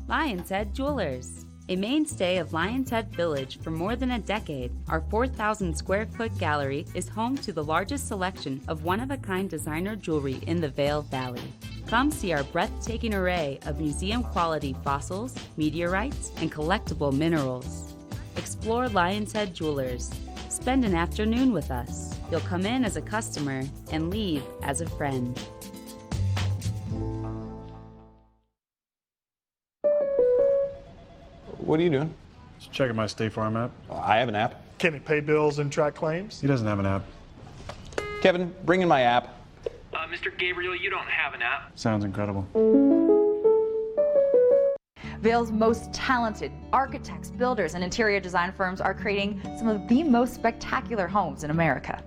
Lion's Head Jewelers. A mainstay of Lion's Head Village for more than a decade, our 4,000 square foot gallery is home to the largest selection of one-of-a-kind designer jewelry in the Vail Valley. Come see our breathtaking array of museum-quality fossils, meteorites, and collectible minerals. Explore Lion's Head Jewelers. Spend an afternoon with us. You'll come in as a customer and leave as a friend. What are you doing? Just checking my State Farm app. I have an app. Can he pay bills and track claims? He doesn't have an app. Kevin, bring in my app. Mr. Gabriel, you don't have an app. Sounds incredible. Vail's most talented architects, builders, and interior design firms are creating some of the most spectacular homes in America.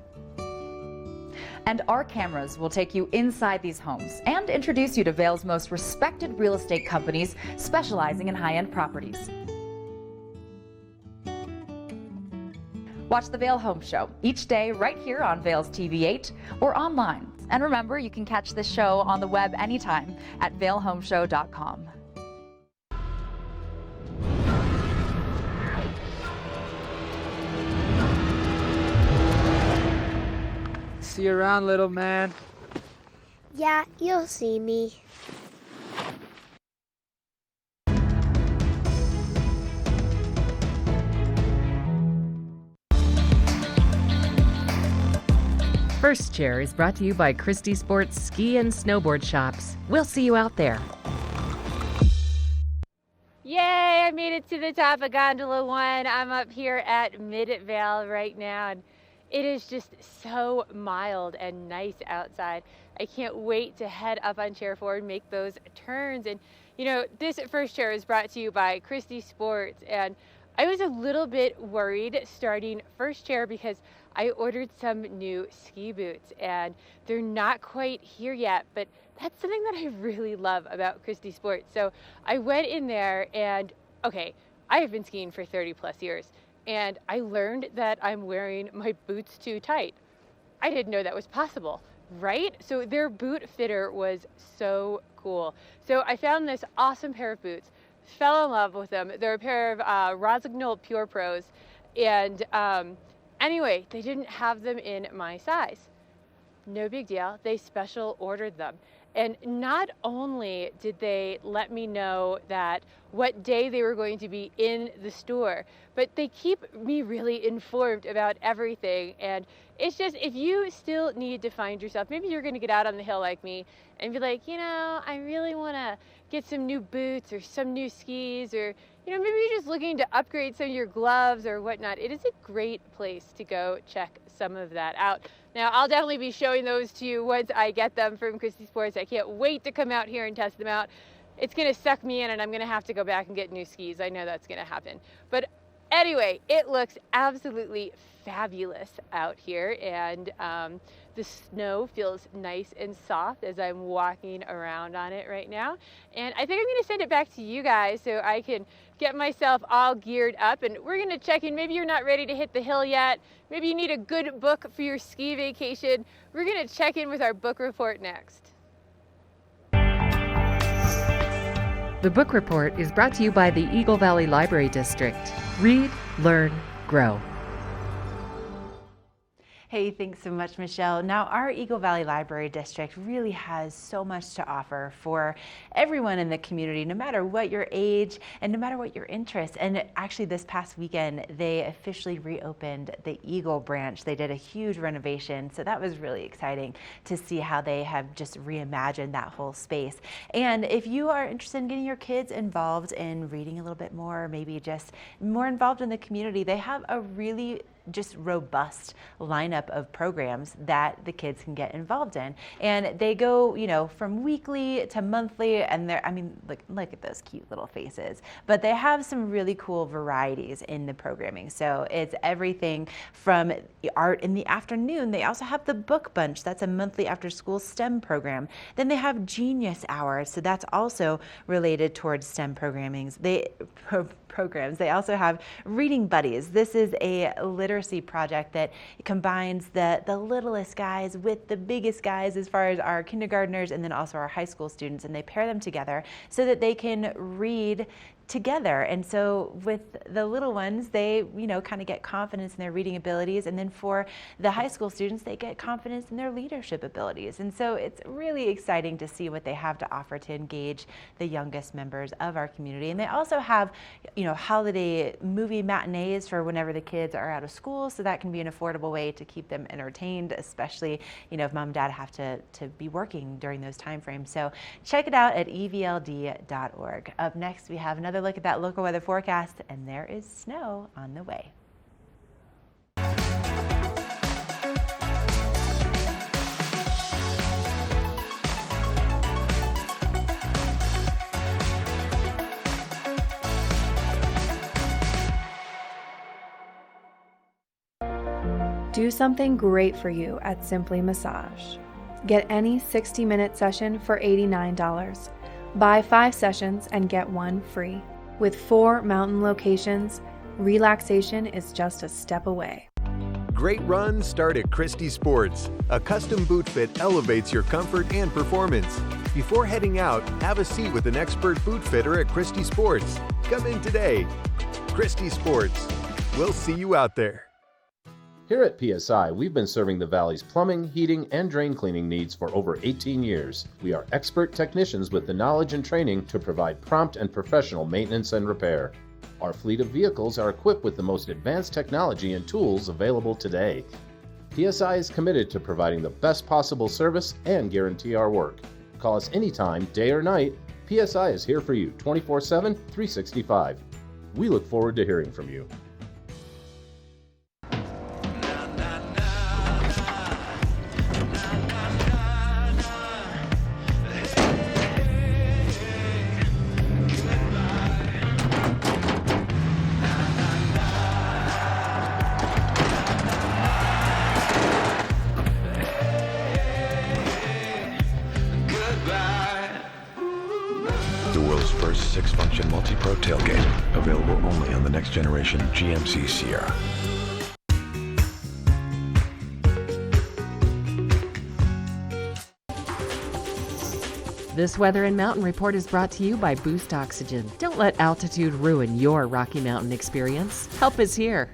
And our cameras will take you inside these homes and introduce you to Vail's most respected real estate companies specializing in high-end properties. Watch the Vail Home Show each day right here on Vail's TV8 or online. And remember, you can catch this show on the web anytime at vailhomeshow.com. See you around, little man. Yeah, you'll see me. First Chair is brought to you by Christie Sports Ski and Snowboard Shops. We'll see you out there. Yay, I made it to the top of Gondola 1. I'm up here at Mid-Vail right now, and it is just so mild and nice outside. I can't wait to head up on Chair 4 and make those turns. And you know, this First Chair is brought to you by Christie Sports, and I was a little bit worried starting First Chair because I ordered some new ski boots and they're not quite here yet, but that's something that I really love about Christie Sports. So I went in there and, okay, I have been skiing for 30 plus years and I learned that I'm wearing my boots too tight. I didn't know that was possible, right? So their boot fitter was so cool. So I found this awesome pair of boots, fell in love with them. They're a pair of Rossignol Pure Pros, and anyway, they didn't have them in my size. No big deal, they special ordered them. And not only did they let me know that what day they were going to be in the store, but they keep me really informed about everything. And it's just, if you still need to find yourself, maybe you're gonna get out on the hill like me and be like, you know, I really wanna get some new boots or some new skis, or you know, maybe you're just looking to upgrade some of your gloves or whatnot. It is a great place to go check some of that out. Now, I'll definitely be showing those to you once I get them from Christie Sports. I can't wait to come out here and test them out. It's gonna suck me in and I'm gonna have to go back and get new skis. I know that's gonna happen. But anyway, it looks absolutely fabulous out here, and the snow feels nice and soft as I'm walking around on it right now. And I think I'm gonna send it back to you guys so I can get myself all geared up, and we're gonna check in. Maybe you're not ready to hit the hill yet. Maybe you need a good book for your ski vacation. We're gonna check in with our book report next. The book report is brought to you by the Eagle Valley Library District. Read, learn, grow. Hey, thanks so much, Michelle. Now, our Eagle Valley Library District really has so much to offer for everyone in the community, no matter what your age and no matter what your interest. And actually, this past weekend, they officially reopened the Eagle branch. They did a huge renovation, so that was really exciting to see how they have just reimagined that whole space. And if you are interested in getting your kids involved in reading a little bit more, or maybe just more involved in the community, they have a really just robust lineup of programs that the kids can get involved in. And they go, from weekly to monthly, and look at those cute little faces. But they have some really cool varieties in the programming. So it's everything from art in the afternoon. They also have the Book Bunch. That's a monthly after-school STEM program. Then they have Genius Hour. So that's also related towards STEM programs. They also have Reading Buddies. This is a literacy project that combines the littlest guys with the biggest guys as far as our kindergartners and then also our high school students, and they pair them together so that they can read together. And so with the little ones, they, kind of get confidence in their reading abilities. And then for the high school students, they get confidence in their leadership abilities. And so it's really exciting to see what they have to offer to engage the youngest members of our community. And they also have, holiday movie matinees for whenever the kids are out of school. So that can be an affordable way to keep them entertained, especially, if mom and dad have to be working during those time frames. So check it out at evld.org. Up next, we have another look at that local weather forecast, and there is snow on the way. Do something great for you at Simply Massage. Get any 60-minute session for $89. Buy 5 sessions and get 1 free. With 4 mountain locations, relaxation is just a step away. Great runs start at Christie Sports. A custom boot fit elevates your comfort and performance. Before heading out, have a seat with an expert boot fitter at Christie Sports. Come in today. Christie Sports. We'll see you out there. Here at PSI, we've been serving the Valley's plumbing, heating, and drain cleaning needs for over 18 years. We are expert technicians with the knowledge and training to provide prompt and professional maintenance and repair. Our fleet of vehicles are equipped with the most advanced technology and tools available today. PSI is committed to providing the best possible service and guarantee our work. Call us anytime, day or night. PSI is here for you 24/7, 365. We look forward to hearing from you. First 6-function multi-pro tailgate, available only on the next generation GMC Sierra. This Weather and Mountain Report is brought to you by Boost Oxygen. Don't let altitude ruin your Rocky Mountain experience. Help is here.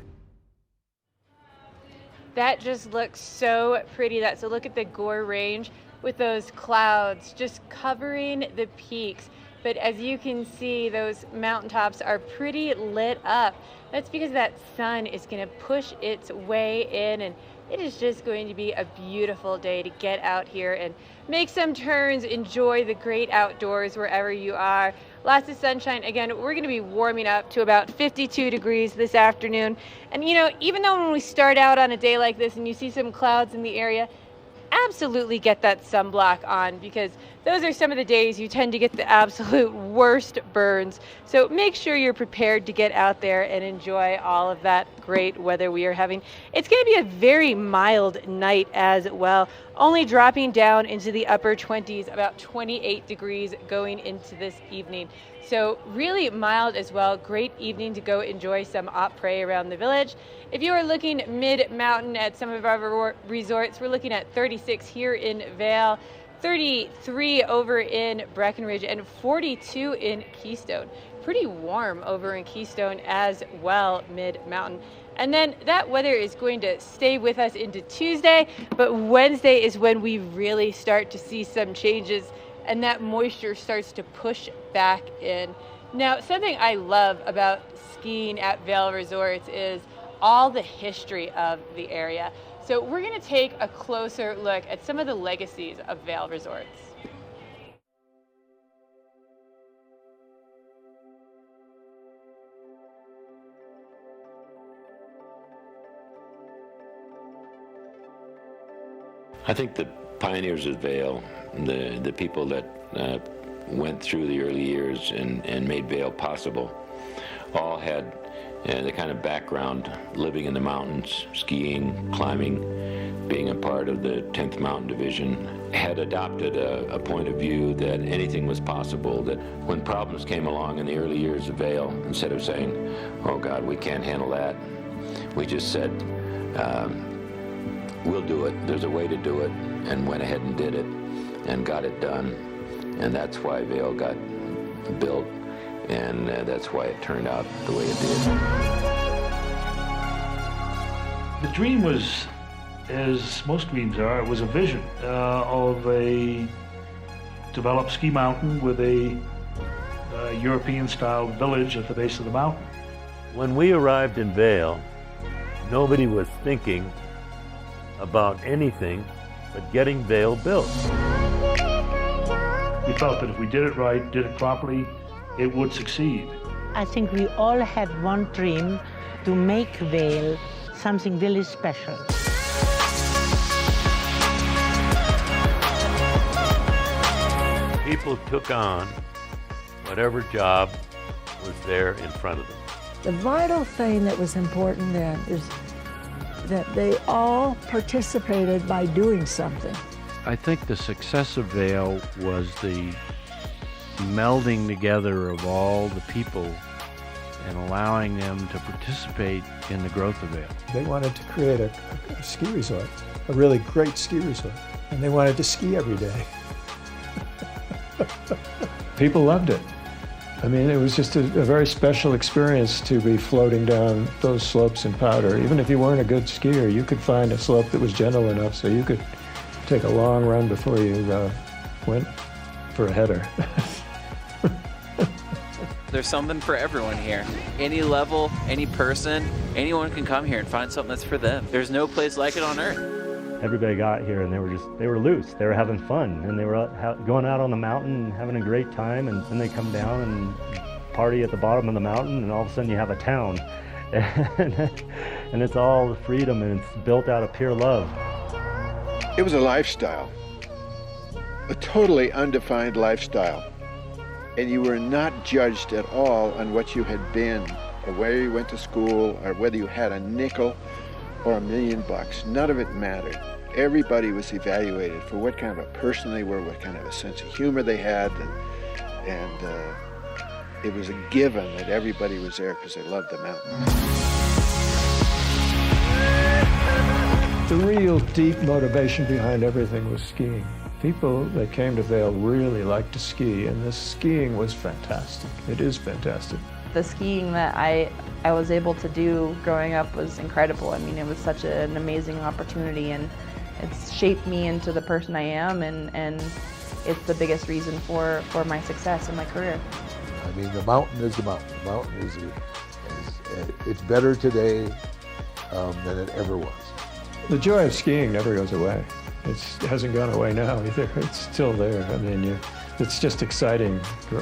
That just looks so pretty. So look at the Gore Range with those clouds just covering the peaks. But as you can see, those mountaintops are pretty lit up. That's because that sun is going to push its way in, and it is just going to be a beautiful day to get out here and make some turns, enjoy the great outdoors wherever you are. Lots of sunshine. Again, we're going to be warming up to about 52 degrees this afternoon. And even though when we start out on a day like this and you see some clouds in the area, absolutely get that sunblock on, because those are some of the days you tend to get the absolute worst burns. So make sure you're prepared to get out there and enjoy all of that great weather we are having. It's going to be a very mild night as well, only dropping down into the upper 20s, about 28 degrees going into this evening. So really mild as well. Great evening to go enjoy some après around the village. If you are looking mid-mountain at some of our resorts, we're looking at 36 here in Vail, 33 over in Breckenridge, and 42 in Keystone. Pretty warm over in Keystone as well, mid-mountain. And then that weather is going to stay with us into Tuesday, but Wednesday is when we really start to see some changes and that moisture starts to push back in. Now, something I love about skiing at Vail Resorts is all the history of the area. So we're going to take a closer look at some of the legacies of Vail Resorts. I think the pioneers of Vail, the people that went through the early years and made Vail possible, all had the kind of background living in the mountains, skiing, climbing, being a part of the 10th Mountain Division, had adopted a point of view that anything was possible, that when problems came along in the early years of Vail, instead of saying, oh God, we can't handle that, we just said, we'll do it, there's a way to do it, and went ahead and did it, and got it done. And that's why Vail got built, and that's why it turned out the way it did. The dream was, as most dreams are, it was a vision of a developed ski mountain with a European-style village at the base of the mountain. When we arrived in Vail, nobody was thinking about anything but getting Vail built. We felt that if we did it right, did it properly, it would succeed. I think we all had one dream to make Vail something really special. People took on whatever job was there in front of them. The vital thing that was important then is that they all participated by doing something. I think the success of Vail was the melding together of all the people and allowing them to participate in the growth of Vail. They wanted to create a ski resort, a really great ski resort, and they wanted to ski every day. People loved it. I mean, it was just a very special experience to be floating down those slopes in powder. Even if you weren't a good skier, you could find a slope that was gentle enough so you could take a long run before you went for a header. There's something for everyone here. Any level, any person, anyone can come here and find something that's for them. There's no place like it on earth. Everybody got here and they were loose. They were having fun and they were going out on the mountain and having a great time, and then they come down and party at the bottom of the mountain, and all of a sudden you have a town. And it's all freedom, and it's built out of pure love. It was a lifestyle, a totally undefined lifestyle. And you were not judged at all on what you had been, or where you went to school, or whether you had a nickel or $1 million. None of it mattered. Everybody was evaluated for what kind of a person they were, what kind of a sense of humor they had, and it was a given that everybody was there because they loved the mountain. The real deep motivation behind everything was skiing. People that came to Vail really liked to ski, and the skiing was fantastic. It is fantastic. The skiing that I was able to do growing up was incredible. I mean, it was such an amazing opportunity, and it's shaped me into the person I am, and it's the biggest reason for my success in my career. I mean, the mountain is the mountain. The mountain it's better today than it ever was. The joy of skiing never goes away. It hasn't gone away now either. It's still there. I mean, it's just exciting,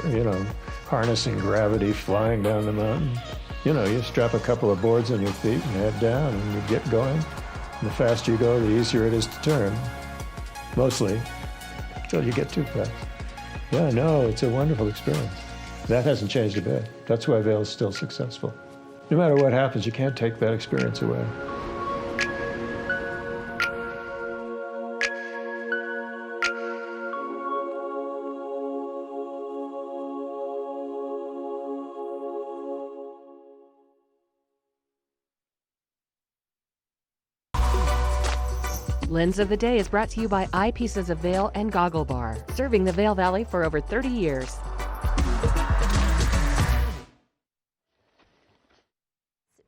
you know, harnessing gravity, flying down the mountain. You know, you strap a couple of boards on your feet and head down and you get going. And the faster you go, the easier it is to turn. Mostly, until you get too fast. Yeah, no, it's a wonderful experience. That hasn't changed a bit. That's why Vail is still successful. No matter what happens, you can't take that experience away. Lens of the Day is brought to you by Eyepieces of Vail and Goggle Bar, serving the Vail Valley for over 30 years.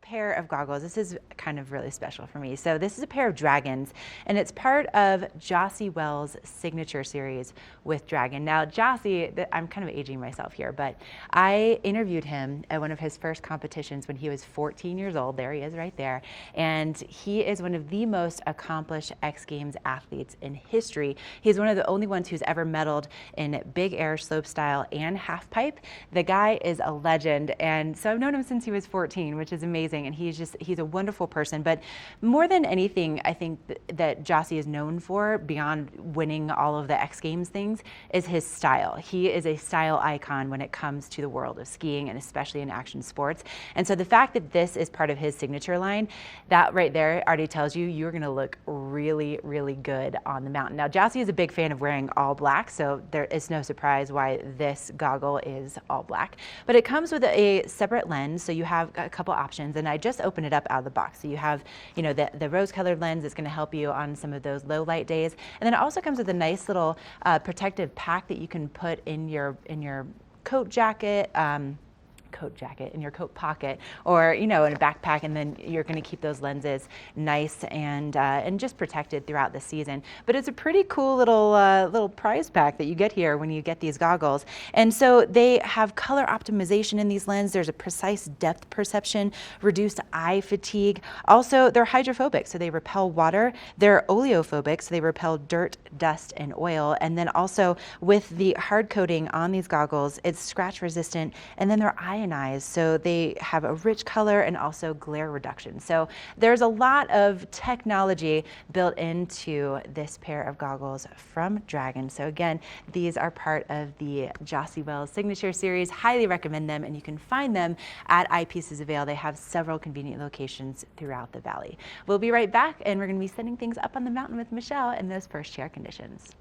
Pair of goggles. This is kind of really special for me. So this is a pair of Dragons, and it's part of Jossie Wells' signature series with Dragon. Now, Jossie, I'm kind of aging myself here, but I interviewed him at one of his first competitions when he was 14 years old. There he is right there. And he is one of the most accomplished X Games athletes in history. He's one of the only ones who's ever medaled in big air, slopestyle, and half pipe. The guy is a legend. And so I've known him since he was 14, which is amazing. amazing, and he's a wonderful person. But more than anything, I think that Jossie is known for, beyond winning all of the X Games things, is his style. He is a style icon when it comes to the world of skiing, and especially in action sports. And so the fact that this is part of his signature line, that right there already tells you you're going to look really, really good on the mountain. Now, Jossie is a big fan of wearing all black, so there is no surprise why this goggle is all black. But it comes with a separate lens, so you have a couple options, and I just opened it up out of the box. So you have, you know, the rose-colored lens is going to help you on some of those low light days, and then it also comes with a nice little protective pack that you can put in your coat jacket. In your coat pocket, or in a backpack, and then you're going to keep those lenses nice and just protected throughout the season. But it's a pretty cool little prize pack that you get here when you get these goggles. And so they have color optimization in these lenses. There's a precise depth perception, reduced eye fatigue. Also, they're hydrophobic, so they repel water. They're oleophobic, so they repel dirt, dust, and oil. And then also with the hard coating on these goggles, it's scratch resistant, and then they're ionized, so they have a rich color and also glare reduction. So there's a lot of technology built into this pair of goggles from Dragon. So again, these are part of the Jossie Wells Signature Series. Highly recommend them, and you can find them at Eyepieces of Vail. They have several convenient locations throughout the valley. We'll be right back, and we're going to be setting things up on the mountain with Michelle in those first chair conditions.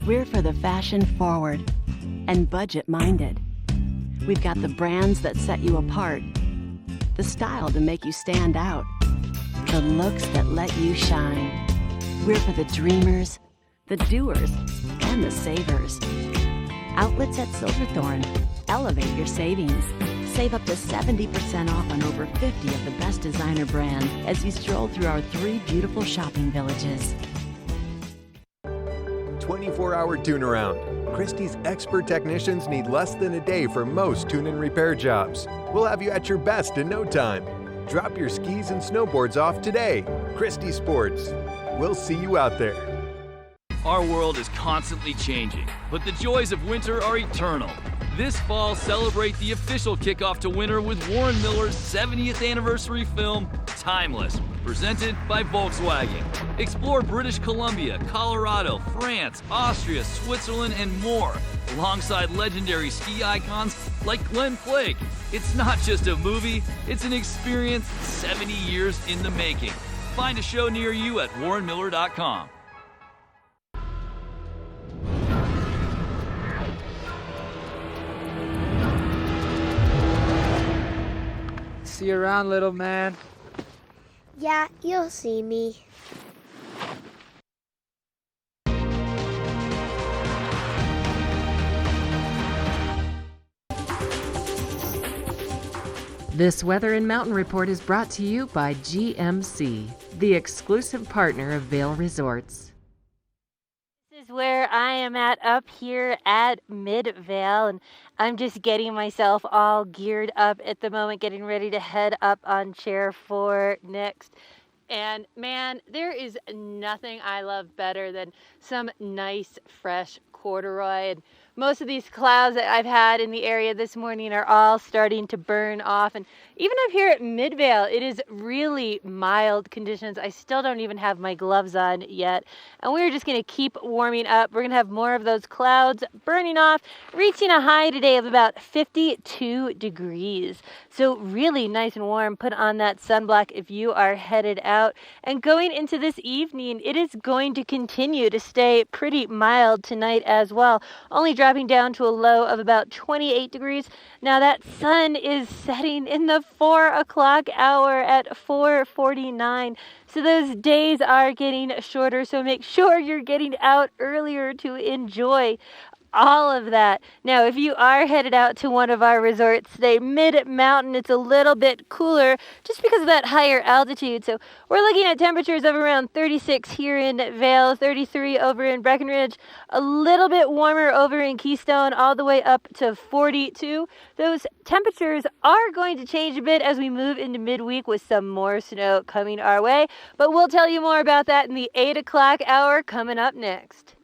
We're for the fashion forward and budget minded. We've got the brands that set you apart, the style to make you stand out, the looks that let you shine. We're for the dreamers, the doers, and the savers. Outlets at Silverthorne. Elevate your savings. Save up to 70% off on over 50 of the best designer brands as you stroll through our 3 beautiful shopping villages. 24-hour tune-around. Christie's expert technicians need less than a day for most tune and repair jobs. We'll have you at your best in no time. Drop your skis and snowboards off today. Christie Sports. We'll see you out there. Our world is constantly changing, but the joys of winter are eternal. This fall, celebrate the official kickoff to winter with Warren Miller's 70th anniversary film, Timeless, presented by Volkswagen. Explore British Columbia, Colorado, France, Austria, Switzerland, and more, alongside legendary ski icons like Glenn Flake. It's not just a movie, it's an experience 70 years in the making. Find a show near you at warrenmiller.com. See you around, little man. Yeah, you'll see me. This Weather and Mountain Report is brought to you by GMC, the exclusive partner of Vail Resorts. This is where I am at up here at Mid-Vail, and I'm just getting myself all geared up at the moment, getting ready to head up on Chair 4 next. And man, there is nothing I love better than some nice fresh corduroy. And most of these clouds that I've had in the area this morning are all starting to burn off. And even up here at Mid-Vail, it is really mild conditions. I still don't even have my gloves on yet. And we're just going to keep warming up. We're going to have more of those clouds burning off, reaching a high today of about 52 degrees. So really nice and warm. Put on that sunblock if you are headed out. And going into this evening, it is going to continue to stay pretty mild tonight as well. Only dropping down to a low of about 28 degrees. Now that sun is setting in the 4 o'clock hour at 4:49. So those days are getting shorter. So make sure you're getting out earlier to enjoy all of that. Now, if you are headed out to one of our resorts today, mid-mountain, it's a little bit cooler just because of that higher altitude. So we're looking at temperatures of around 36 here in Vail, 33 over in Breckenridge, a little bit warmer over in Keystone, all the way up to 42. Those temperatures are going to change a bit as we move into midweek with some more snow coming our way, but we'll tell you more about that in the 8 o'clock hour coming up next.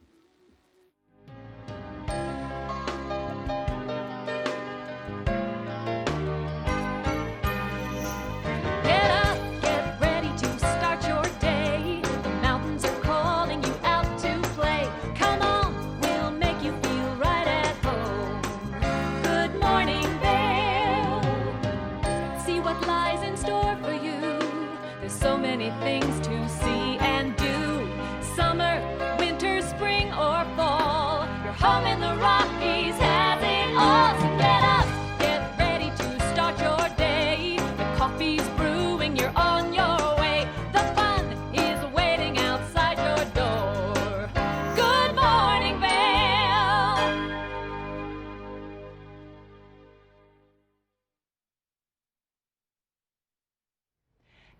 Get up, get ready to start your day. The mountains are calling you out to play. Come on, we'll make you feel right at home. Good morning, Vail. See what lies in store for you. There's so many things to see and do. Summer, winter, spring, or fall. Your home in the Rockies has it all. So get up, get ready to start your day. The coffee's brewing, you're on your way. The fun is waiting outside your door. Good morning, Vail.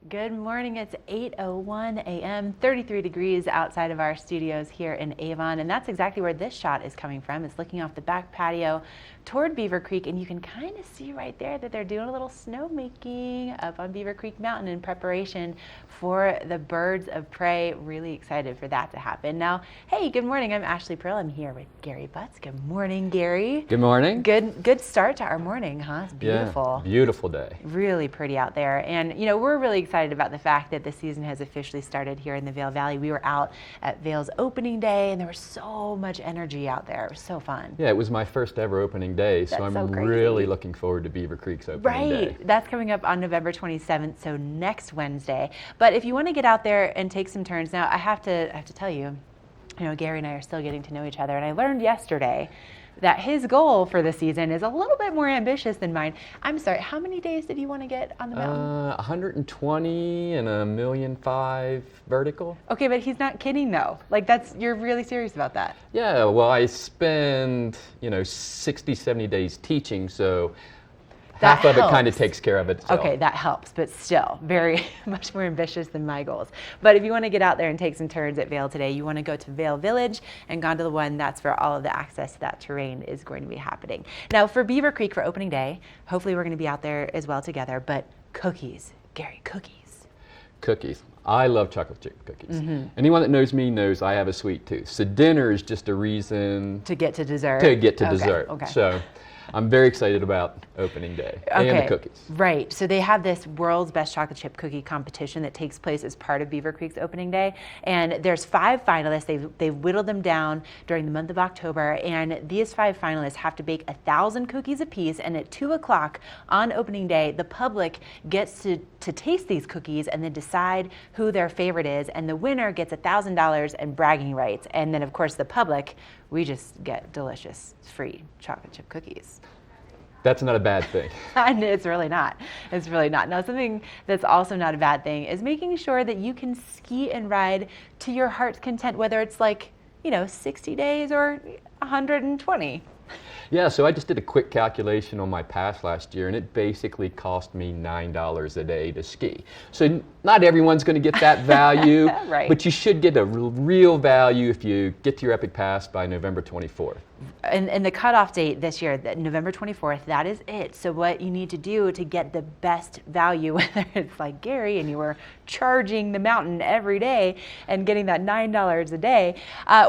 Good morning. It's 8:01 a.m., 33 degrees outside of our studios here in Avon, and that's exactly where this shot is coming from. It's looking off the back patio toward Beaver Creek, and you can kind of see right there that they're doing a little snowmaking up on Beaver Creek Mountain in preparation for the birds of prey. Really excited for that to happen. Now, hey, good morning. I'm Ashley Pearl. I'm here with Gary Butts. Good morning, Gary. Good morning. Good start to our morning, huh? It's beautiful. Yeah, beautiful day. Really pretty out there. And, you know, we're really excited about the fact that the season has officially started here in the Vail Valley. We were out at Vail's opening day, and there was so much energy out there. It was so fun. Yeah, it was my first ever opening day, so That's I'm so crazy. really looking forward to Beaver Creek's opening day. Right. That's coming up on November 27th, so next Wednesday. But if you want to get out there and take some turns, now I have to tell you, you know, Gary and I are still getting to know each other, and I learned yesterday that his goal for the season is a little bit more ambitious than mine. I'm sorry, how many days did you want to get on the mountain? 120 and $1.5 million vertical. Okay, but he's not kidding though. Like you're really serious about that. Yeah, well, I spend, 60, 70 days teaching, so half of it kind of takes care of itself. Okay, that helps, but still very much more ambitious than my goals. But if you want to get out there and take some turns at Vail today, you want to go to Vail Village and Gondola 1. That's where all of the access to that terrain is going to be happening. Now for Beaver Creek for opening day, hopefully we're going to be out there as well together, but cookies, Gary, cookies. Cookies. I love chocolate chip cookies. Mm-hmm. Anyone that knows me knows I have a sweet tooth. So dinner is just a reason to get to dessert. Dessert. Okay. So I'm very excited about opening day and the cookies. Right. So they have this world's best chocolate chip cookie competition that takes place as part of Beaver Creek's opening day. And there's 5 finalists. They've whittled them down during the month of October. And these 5 finalists have to bake 1,000 cookies apiece. And at 2 o'clock on opening day, the public gets to taste these cookies and then decide who their favorite is. And the winner gets $1,000 and bragging rights. And then, of course, the public, we just get delicious free chocolate chip cookies. That's not a bad thing. It's really not. It's really not. Now, something that's also not a bad thing is making sure that you can ski and ride to your heart's content, whether it's 60 days or 120. Yeah, so I just did a quick calculation on my pass last year, and it basically cost me $9 a day to ski. So not everyone's going to get that value, right. But you should get a real value if you get to your Epic Pass by November 24th. And the cutoff date this year, November 24th, that is it. So what you need to do to get the best value, whether it's like Gary and you were charging the mountain every day and getting that $9 a day,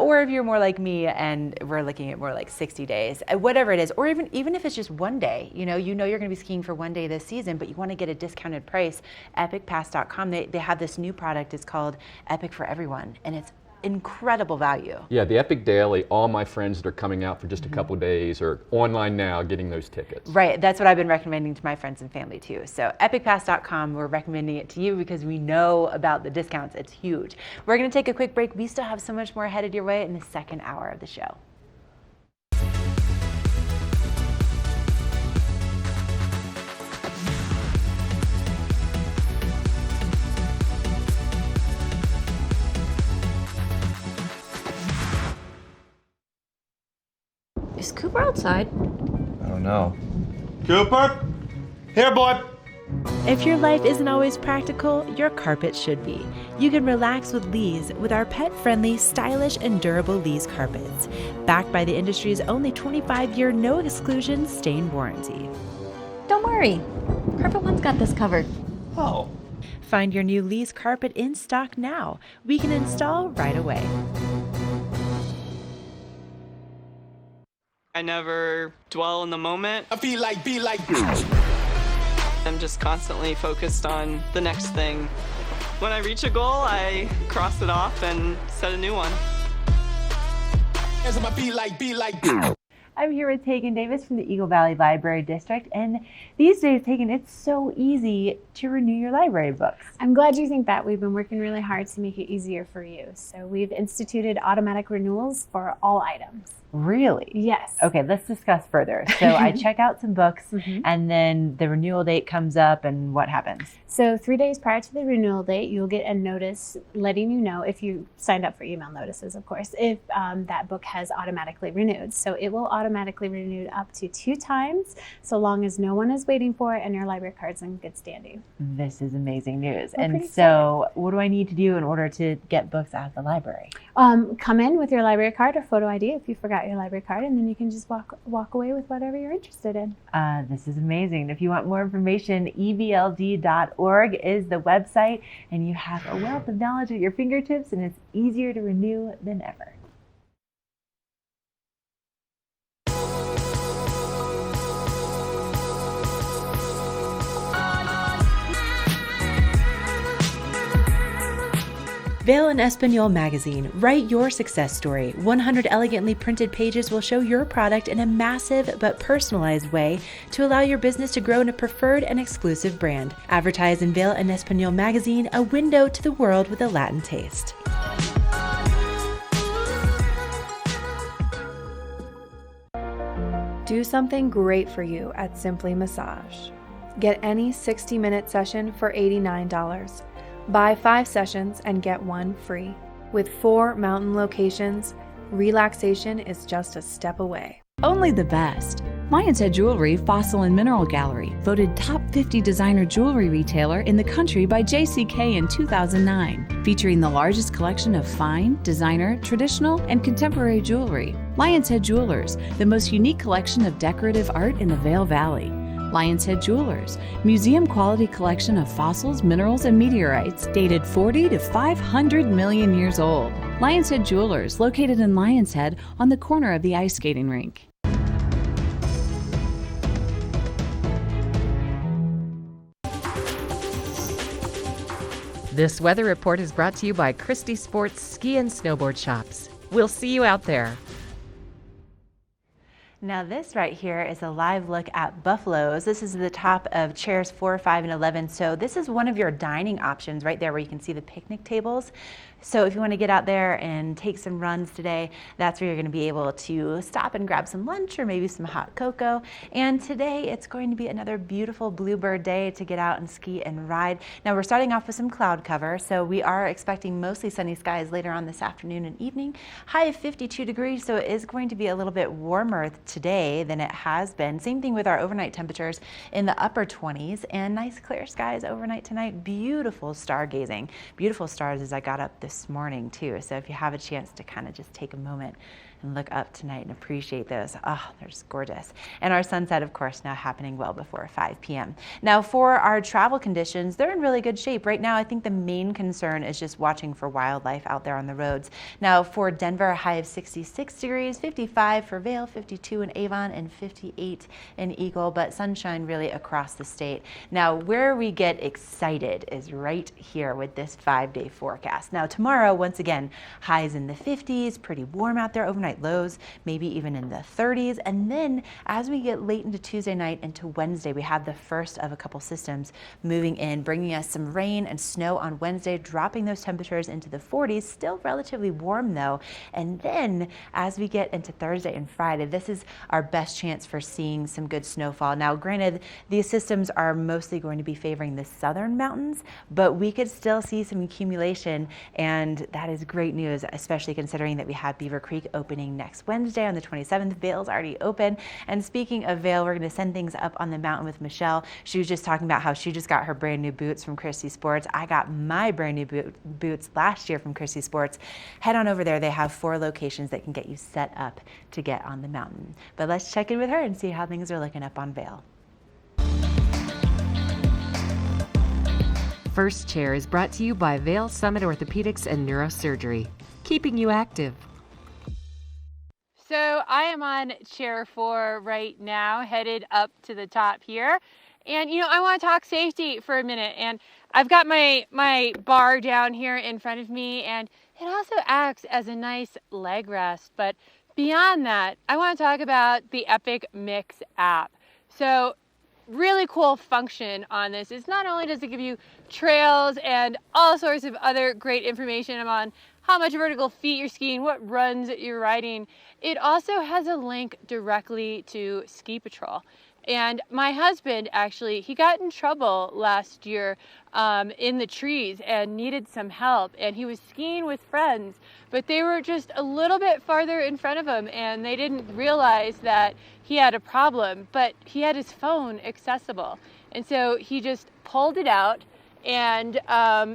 or if you're more like me and we're looking at more like 60 days, whatever it is, or even if it's just one day, you know you're going to be skiing for one day this season, but you want to get a discounted price, epicpass.com, they have this new product. It's called Epic for Everyone, and it's incredible value. Yeah, the Epic Daily, all my friends that are coming out for just a couple days are online now getting those tickets. Right, that's what I've been recommending to my friends and family too. So epicpass.com, we're recommending it to you because we know about the discounts. It's huge. We're going to take a quick break. We still have so much more headed your way in the second hour of the show. Is Cooper outside? I don't know. Cooper? Here, boy! If your life isn't always practical, your carpet should be. You can relax with Lee's with our pet-friendly, stylish, and durable Lee's carpets. Backed by the industry's only 25-year no-exclusion stain warranty. Don't worry. Carpet One's got this covered. Oh. Find your new Lee's carpet in stock now. We can install right away. I never dwell in the moment. I feel like, be like. I'm just constantly focused on the next thing. When I reach a goal, I cross it off and set a new one. As I be like, be like. I'm here with Tegan Davis from the Eagle Valley Library District, and these days, Tegan, it's so easy to renew your library books. I'm glad you think that. We've been working really hard to make it easier for you. So we've instituted automatic renewals for all items. Really? Yes. Okay, let's discuss further. So I check out some books, and then the renewal date comes up, and what happens? So 3 days prior to the renewal date, you'll get a notice letting you know, if you signed up for email notices, of course, if that book has automatically renewed. So it will automatically renew up to 2 times, so long as no one is waiting for it and your library card's in good standing. This is amazing news. We're and pretty so what do I need to do in order to get books out of the library? Come in with your library card or photo ID if you forgot your library card, and then you can just walk away with whatever you're interested in. This is amazing. If you want more information, evld.org is the website, and you have a wealth of knowledge at your fingertips, and it's easier to renew than ever. Vail and Espanol magazine. Write your success story. 100 elegantly printed pages will show your product in a massive but personalized way to allow your business to grow in a preferred and exclusive brand. Advertise in Vail and Espanol magazine, a window to the world with a Latin taste. Do something great for you at Simply Massage. Get any 60-minute session for $89. Buy 5 sessions and get 1 free. With 4 mountain locations, relaxation is just a step away. Only the best. Lion's Head Jewelry Fossil and Mineral Gallery, voted top 50 designer jewelry retailer in the country by JCK in 2009, featuring the largest collection of fine, designer, traditional, and contemporary jewelry. Lion's Head Jewelers, the most unique collection of decorative art in the Vail Valley. Lion's Head Jewelers, museum-quality collection of fossils, minerals, and meteorites dated 40 to 500 million years old. Lion's Head Jewelers, located in Lion's Head on the corner of the ice skating rink. This weather report is brought to you by Christie Sports Ski and Snowboard Shops. We'll see you out there. Now this right here is a live look at Buffalo's. This is the top of chairs 4, 5, and 11. So this is one of your dining options right there where you can see the picnic tables. So if you want to get out there and take some runs today, that's where you're going to be able to stop and grab some lunch or maybe some hot cocoa. And today it's going to be another beautiful bluebird day to get out and ski and ride. Now we're starting off with some cloud cover, so we are expecting mostly sunny skies later on this afternoon and evening. High of 52 degrees, so it is going to be a little bit warmer today than it has been. Same thing with our overnight temperatures in the upper 20s, and nice clear skies overnight tonight. Beautiful stargazing, beautiful stars as I got up this morning too. So if you have a chance to kind of just take a moment and look up tonight and appreciate those. Oh, they're just gorgeous. And our sunset, of course, now happening well before 5 p.m. Now for our travel conditions, they're in really good shape. Right now, I think the main concern is just watching for wildlife out there on the roads. Now for Denver, a high of 66 degrees, 55 for Vail, 52 in Avon, and 58 in Eagle, but sunshine really across the state. Now where we get excited is right here with this 5-day forecast. Now tomorrow, once again, highs in the 50s, pretty warm out there overnight. Lows maybe even in the 30s, and then as we get late into Tuesday night into Wednesday, we have the first of a couple systems moving in, bringing us some rain and snow on Wednesday, dropping those temperatures into the 40s, still relatively warm though. And then as we get into Thursday and Friday, this is our best chance for seeing some good snowfall. Now granted, these systems are mostly going to be favoring the southern mountains, but we could still see some accumulation, and that is great news, especially considering that we have Beaver Creek opening opening next Wednesday on the 27th. Vail's already open. And speaking of Vail, we're going to send things up on the mountain with Michelle. She was just talking about how she just got her brand new boots from Christie Sports. I got my brand new boots last year from Christie Sports. Head on over there. They have 4 locations that can get you set up to get on the mountain. But let's check in with her and see how things are looking up on Vail. First Chair is brought to you by Vail Summit Orthopedics and Neurosurgery, keeping you active. So I am on chair 4 right now, headed up to the top here. And I want to talk safety for a minute. And I've got my bar down here in front of me, and it also acts as a nice leg rest. But beyond that, I want to talk about the Epic Mix app. So really cool function on this is not only does it give you trails and all sorts of other great information on how much vertical feet you're skiing, what runs you're riding, it also has a link directly to Ski Patrol. And my husband, actually, he got in trouble last year in the trees and needed some help. And he was skiing with friends, but they were just a little bit farther in front of him, and they didn't realize that he had a problem, but he had his phone accessible. And so he just pulled it out and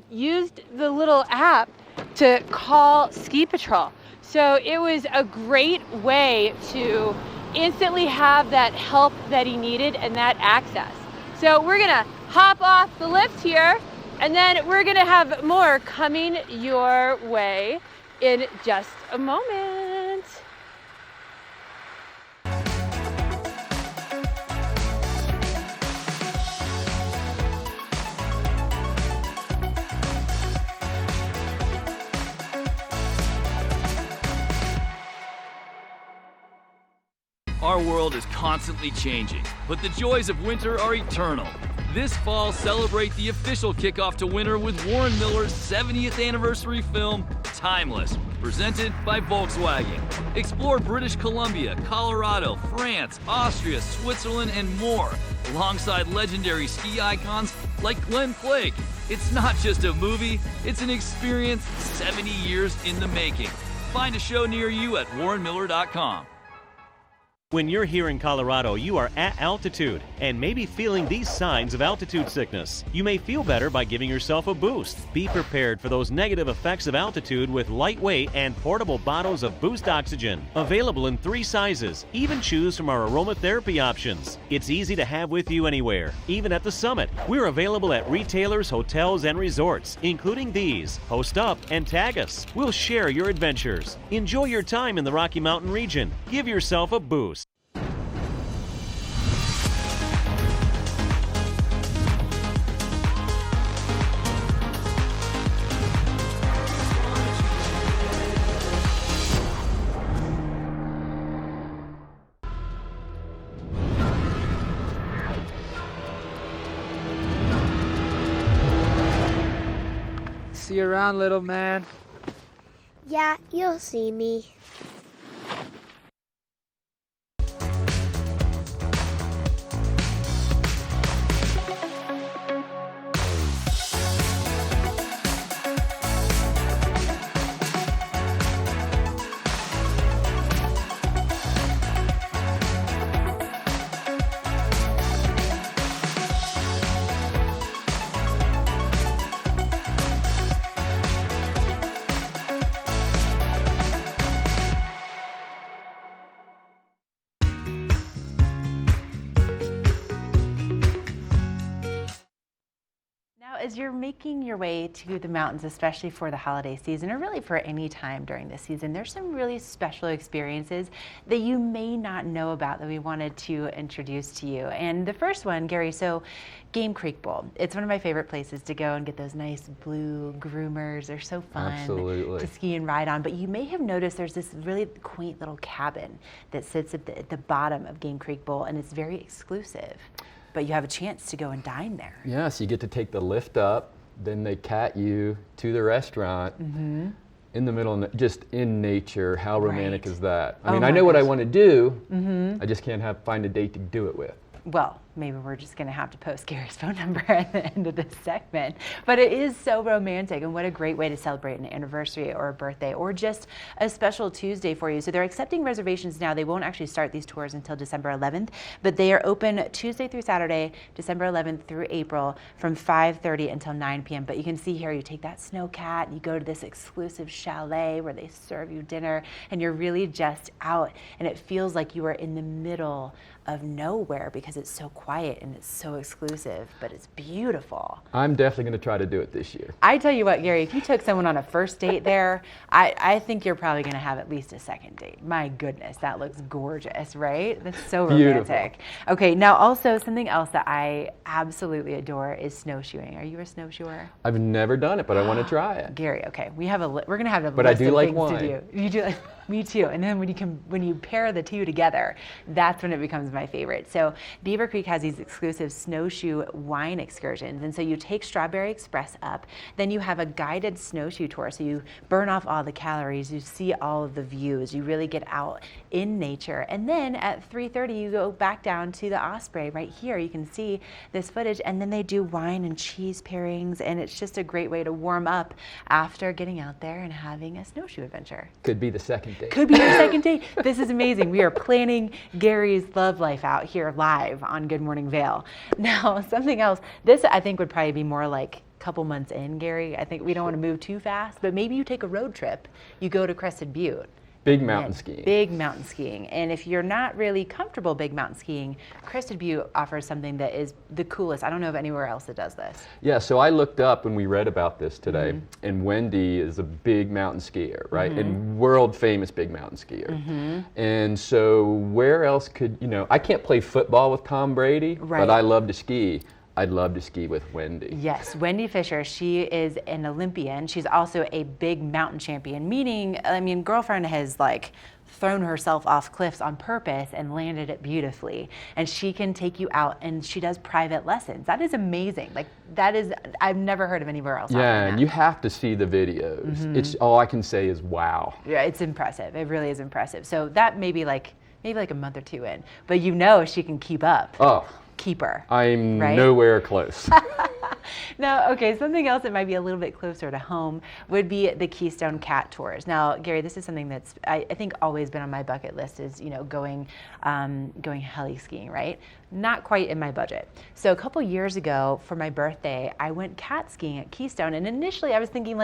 used the little app to call Ski Patrol. So it was a great way to instantly have that help that he needed and that access. So we're gonna hop off the lift here, and then we're gonna have more coming your way in just a moment. Our world is constantly changing, but the joys of winter are eternal. This fall, celebrate the official kickoff to winter with Warren Miller's 70th anniversary film, Timeless, presented by Volkswagen. Explore British Columbia, Colorado, France, Austria, Switzerland, and more, alongside legendary ski icons like Glenn Flake. It's not just a movie, it's an experience 70 years in the making. Find a show near you at warrenmiller.com. When you're here in Colorado, you are at altitude and may be feeling these signs of altitude sickness. You may feel better by giving yourself a boost. Be prepared for those negative effects of altitude with lightweight and portable bottles of Boost Oxygen. Available in 3 sizes. Even choose from our aromatherapy options. It's easy to have with you anywhere, even at the summit. We're available at retailers, hotels, and resorts, including these. Post up and tag us. We'll share your adventures. Enjoy your time in the Rocky Mountain region. Give yourself a boost. See you around, little man. Yeah, you'll see me. As you're making your way to the mountains, especially for the holiday season, or really for any time during the season, there's some really special experiences that you may not know about that we wanted to introduce to you. And the first one, Gary, so Game Creek Bowl. It's one of my favorite places to go and get those nice blue groomers. They're so fun to ski and ride on. But you may have noticed there's this really quaint little cabin that sits at the bottom of Game Creek Bowl, and it's very exclusive. But you have a chance to go and dine there. Yeah, so you get to take the lift up, then they cat you to the restaurant in the middle, just in nature. How romantic is that? I mean, I know what I want to do, I just can't find a date to do it with. Well, maybe we're just going to have to post Gary's phone number at the end of this segment. But it is so romantic, and what a great way to celebrate an anniversary or a birthday or just a special Tuesday for you. So they're accepting reservations now. They won't actually start these tours until December 11th, but they are open Tuesday through Saturday, December 11th through April from 5:30 until 9 p.m. But you can see here, you take that Snowcat, you go to this exclusive chalet where they serve you dinner, and you're really just out, and it feels like you are in the middle of nowhere because it's so quiet and it's so exclusive, but it's beautiful. I'm definitely going to try to do it this year. I tell you what, Gary, if you took someone on a first date there, I think you're probably going to have at least a second date. My goodness, that looks gorgeous, right? That's so romantic. Beautiful. Okay, now also something else that I absolutely adore is snowshoeing. Are you a snowshoer? I've never done it, but I want to try it. Gary, okay, we're going to have a But I list do of like things wine. to do. You do like, me too. And then when you pair the two together, that's when it becomes my favorite. So Beaver Creek has these exclusive snowshoe wine excursions. And so you take Strawberry Express up, then you have a guided snowshoe tour. So you burn off all the calories, you see all of the views, you really get out in nature. And then at 3:30, you go back down to the Osprey right here. You can see this footage, and then they do wine and cheese pairings, and it's just a great way to warm up after getting out there and having a snowshoe adventure. Could be the second date. Could be your second date. This is amazing. We are planning Gary's love life out here live on Good Morning Vail. Now, something else, this I think would probably be more like a couple months in, Gary. I think we don't want to move too fast, but maybe you take a road trip. You go to Crested Butte. Big mountain skiing. Big mountain skiing. And if you're not really comfortable big mountain skiing, Crested Butte offers something that is the coolest. I don't know of anywhere else that does this. Yeah, so I looked up when we read about this today, and Wendy is a big mountain skier, right? And world famous big mountain skier. And so where else could, I can't play football with Tom Brady, but I love to ski. I'd love to ski with Wendy. Yes, Wendy Fisher, she is an Olympian. She's also a big mountain champion, meaning, girlfriend has thrown herself off cliffs on purpose and landed it beautifully. And she can take you out, and she does private lessons. That is amazing. I've never heard of anywhere else. Yeah, and you have to see the videos. It's all I can say is wow. Yeah, it's impressive. It really is impressive. So that maybe like a month or two in, but she can keep up. Oh. Keeper. I'm right? nowhere close. Now, okay, something else that might be a little bit closer to home would be the Keystone Cat Tours. Now, Gary, this is something that's I think always been on my bucket list is going heli skiing, right? Not quite in my budget. So a couple years ago for my birthday, I went cat skiing at Keystone, and initially I was thinking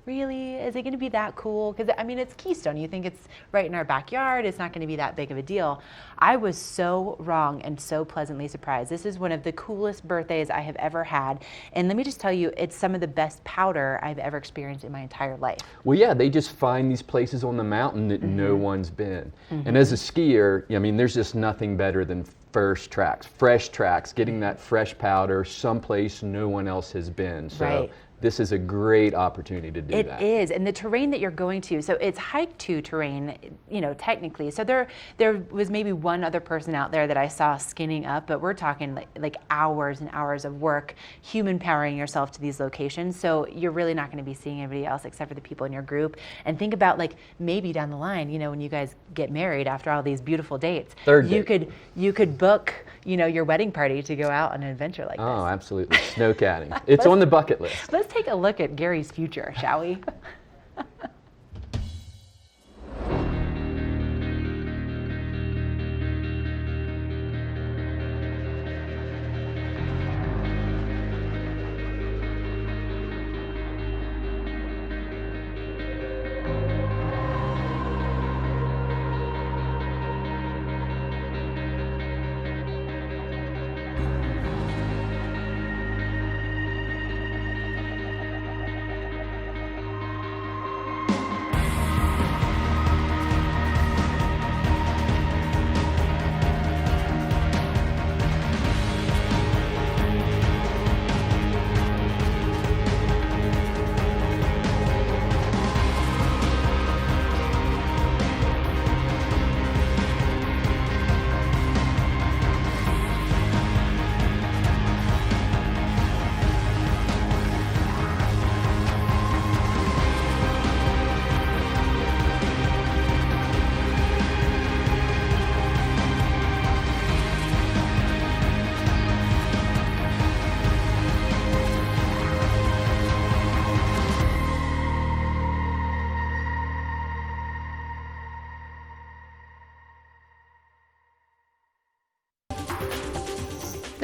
really, is it going to be that cool? Because it's Keystone. You think it's right in our backyard. It's not going to be that big of a deal. I was so wrong and so pleasantly surprised. This is one of the coolest birthdays I have ever had. And let me just tell you, it's some of the best powder I've ever experienced in my entire life. Well, yeah, they just find these places on the mountain that no one's been. And as a skier, there's just nothing better than fresh tracks, getting that fresh powder someplace no one else has been. So this is a great opportunity to do that. It is, and the terrain that you're going to, so it's hike to terrain, technically. So there was maybe one other person out there that I saw skinning up, but we're talking like hours and hours of work, human powering yourself to these locations. So you're really not going to be seeing anybody else except for the people in your group. And think about maybe down the line, when you guys get married after all these beautiful dates, you could book, your wedding party to go out on an adventure like this. Oh, absolutely. Snowcatting. It's on the bucket list. Let's take a look at Gary's future, shall we?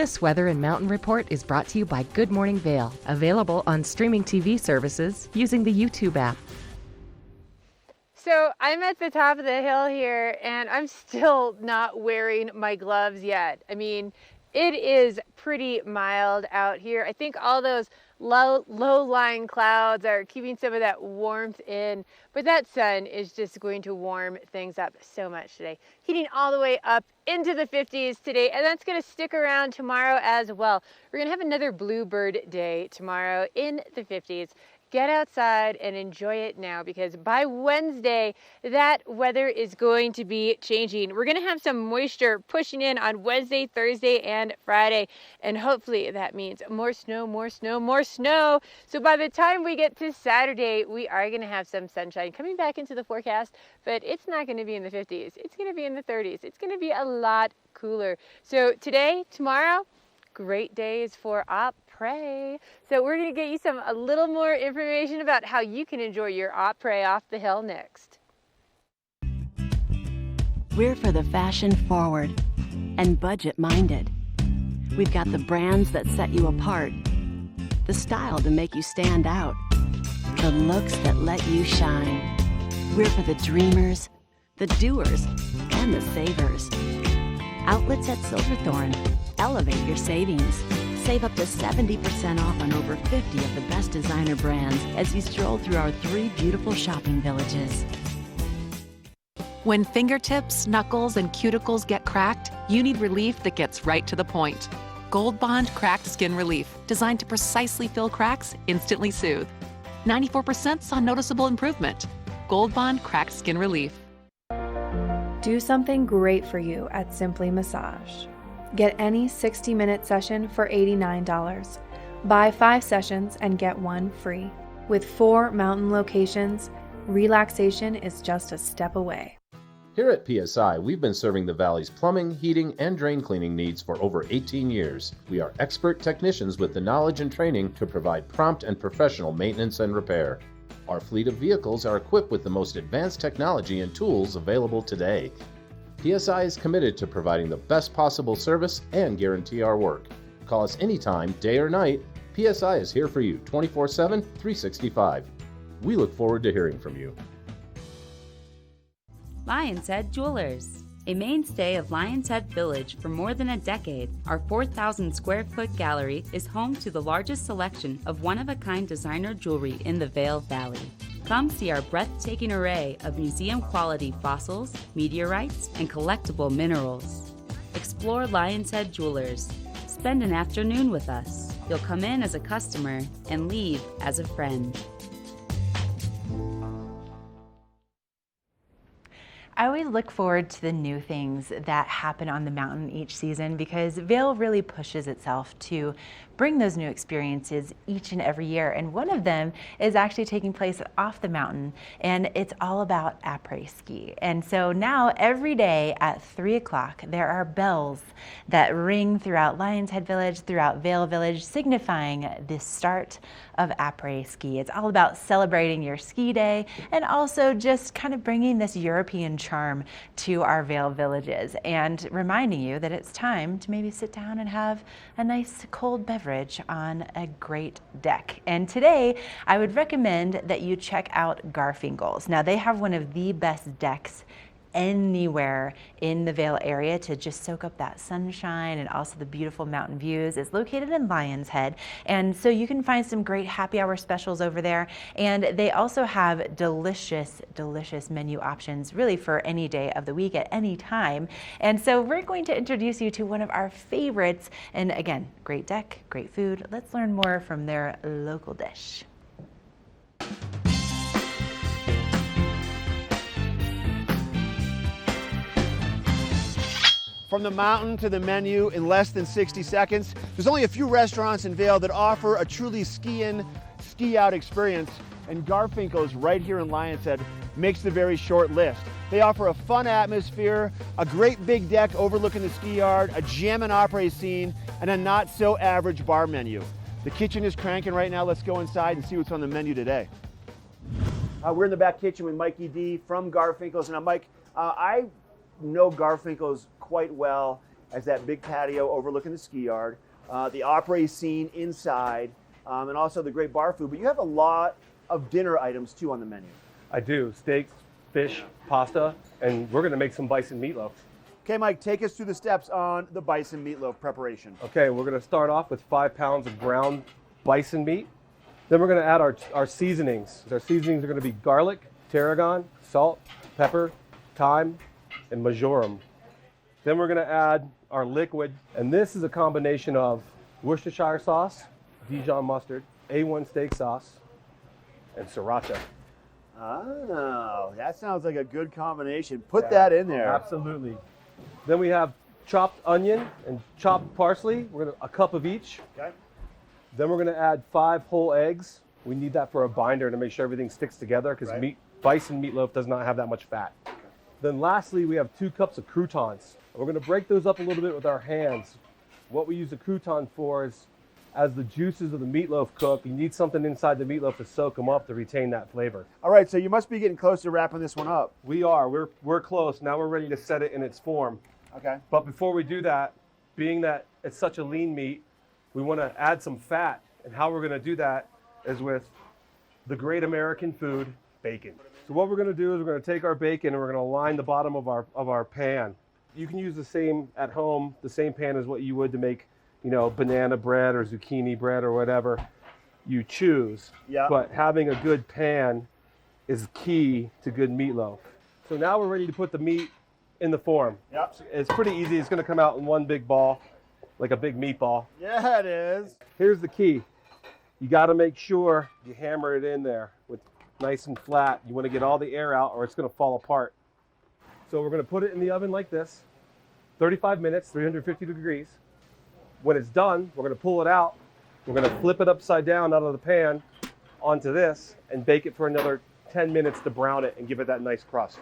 This weather and mountain report is brought to you by Good Morning Vail, available on streaming TV services using the YouTube app. So I'm at the top of the hill here and I'm still not wearing my gloves yet. I mean, it is pretty mild out here. I think all those low-lying clouds are keeping some of that warmth in, but that sun is just going to warm things up so much today. Heating all the way up into the 50s today, and that's going to stick around tomorrow as well. We're going to have another bluebird day tomorrow in the 50s. Get outside and enjoy it now, because by Wednesday, that weather is going to be changing. We're going to have some moisture pushing in on Wednesday, Thursday, and Friday. And hopefully that means more snow, more snow, more snow. So by the time we get to Saturday, we are going to have some sunshine coming back into the forecast, but it's not going to be in the 50s. It's going to be in the 30s. It's going to be a lot cooler. So today, tomorrow, great days for après. So we're going to get you a little more information about how you can enjoy your après off the hill next. We're for the fashion forward and budget minded. We've got the brands that set you apart, the style to make you stand out, the looks that let you shine. We're for the dreamers, the doers, and the savers. Outlets at Silverthorne. Elevate your savings. Save up to 70% off on over 50 of the best designer brands as you stroll through our 3 beautiful shopping villages. When fingertips, knuckles, and cuticles get cracked, you need relief that gets right to the point. Gold Bond Cracked Skin Relief, designed to precisely fill cracks, instantly soothe. 94% saw noticeable improvement. Gold Bond Cracked Skin Relief. Do something great for you at Simply Massage. Get any 60-minute session for $89. Buy 5 sessions and get 1 free. With 4 mountain locations, relaxation is just a step away. Here at PSI, we've been serving the Valley's plumbing, heating, and drain cleaning needs for over 18 years. We are expert technicians with the knowledge and training to provide prompt and professional maintenance and repair. Our fleet of vehicles are equipped with the most advanced technology and tools available today. PSI is committed to providing the best possible service and guarantee our work. Call us anytime, day or night. PSI is here for you 24/7, 365. We look forward to hearing from you. Lion's Head Jewelers. A mainstay of Lion's Head Village for more than a decade, our 4,000 square foot gallery is home to the largest selection of one-of-a-kind designer jewelry in the Vail Valley. Come see our breathtaking array of museum-quality fossils, meteorites, and collectible minerals. Explore Lion's Head Jewelers. Spend an afternoon with us. You'll come in as a customer and leave as a friend. I always look forward to the new things that happen on the mountain each season, because Vail really pushes itself to bring those new experiences each and every year. And one of them is actually taking place off the mountain, and it's all about après ski. And so now every day at 3 o'clock, there are bells that ring throughout Lion's Head Village, throughout Vail Village, signifying the start of après ski. It's all about celebrating your ski day and also just kind of bringing this European charm to our Vail villages and reminding you that it's time to maybe sit down and have a nice cold beverage on a great deck. And today I would recommend that you check out Garfinkel's. Now they have one of the best decks anywhere in the Vail area to just soak up that sunshine and also the beautiful mountain views. It's located in Lion's Head, and so you can find some great happy hour specials over there, and they also have delicious menu options really for any day of the week at any time. And so we're going to introduce you to one of our favorites, and again, great deck, great food. Let's learn more from their local dish. From the mountain to the menu in less than 60 seconds. There's only a few restaurants in Vail that offer a truly ski-in, ski-out experience, and Garfinkel's right here in Lion's Head makes the very short list. They offer a fun atmosphere, a great big deck overlooking the ski yard, a jam and opera scene, and a not-so-average bar menu. The kitchen is cranking right now. Let's go inside and see what's on the menu today. We're in the back kitchen with Mikey D from Garfinkel's. Now, Mike, I know Garfinkel's quite well, has that big patio overlooking the ski yard, the opera scene inside, and also the great bar food. But you have a lot of dinner items too on the menu. I do. Steaks, fish, pasta, and we're gonna make some bison meatloaf. Okay, Mike, take us through the steps on the bison meatloaf preparation. Okay, we're gonna start off with 5 pounds of ground bison meat. Then we're gonna add our seasonings. Our seasonings are gonna be garlic, tarragon, salt, pepper, thyme, and marjoram. Then we're gonna add our liquid, and this is a combination of Worcestershire sauce, Dijon mustard, A1 steak sauce, and sriracha. Oh, that sounds like a good combination. Put that in there. Absolutely. Then we have chopped onion and chopped parsley. We're gonna a cup of each. Okay. Then we're gonna add 5 whole eggs. We need that for a binder to make sure everything sticks together because bison meatloaf does not have that much fat. Then lastly, we have 2 cups of croutons. We're gonna break those up a little bit with our hands. What we use the crouton for is, as the juices of the meatloaf cook, you need something inside the meatloaf to soak them up to retain that flavor. All right, so you must be getting close to wrapping this one up. We are. We're close. Now we're ready to set it in its form. Okay. But before we do that, being that it's such a lean meat, we want to add some fat. And how we're going to do that is with the great American food, bacon. So what we're going to do is we're going to take our bacon and we're going to line the bottom of our pan. You can use the same at home, the same pan as what you would to make, banana bread or zucchini bread or whatever you choose. Yeah. But having a good pan is key to good meatloaf. So now we're ready to put the meat in the form. Yep. It's pretty easy. It's going to come out in one big ball, like a big meatball. Yeah, it is. Here's the key. You got to make sure you hammer it in there with nice and flat. You want to get all the air out or it's going to fall apart. So we're going to put it in the oven like this, 35 minutes, 350 degrees. When it's done, we're going to pull it out. We're going to flip it upside down out of the pan onto this and bake it for another 10 minutes to brown it and give it that nice crust.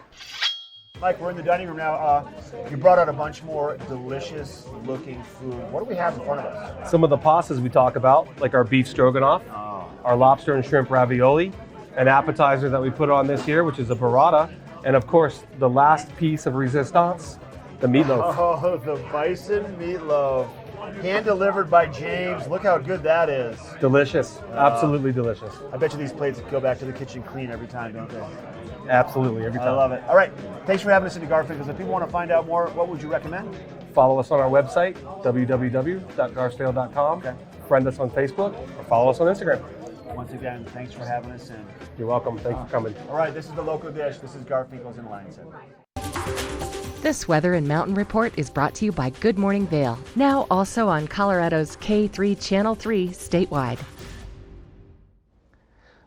Mike, we're in the dining room now. You brought out a bunch more delicious looking food. What do we have in front of us? Some of the pastas we talk about, like our beef stroganoff, our lobster and shrimp ravioli, an appetizer that we put on this year, which is a burrata, and of course, the last piece of resistance, the meatloaf. Oh, the bison meatloaf. Hand delivered by James. Look how good that is. Delicious. Absolutely delicious. I bet you these plates go back to the kitchen clean every time, don't they? Absolutely, every time. I love it. All right. Thanks for having us into Garfinkel's. If people want to find out more, what would you recommend? Follow us on our website, www.garsdale.com. Okay. Friend us on Facebook or follow us on Instagram. Once again, thanks for having us in. You're welcome. Thanks for coming. All right, this is the local dish. This is Garfinkel's in Lansing. This Weather and Mountain Report is brought to you by Good Morning Vail, now also on Colorado's K3 Channel 3 statewide.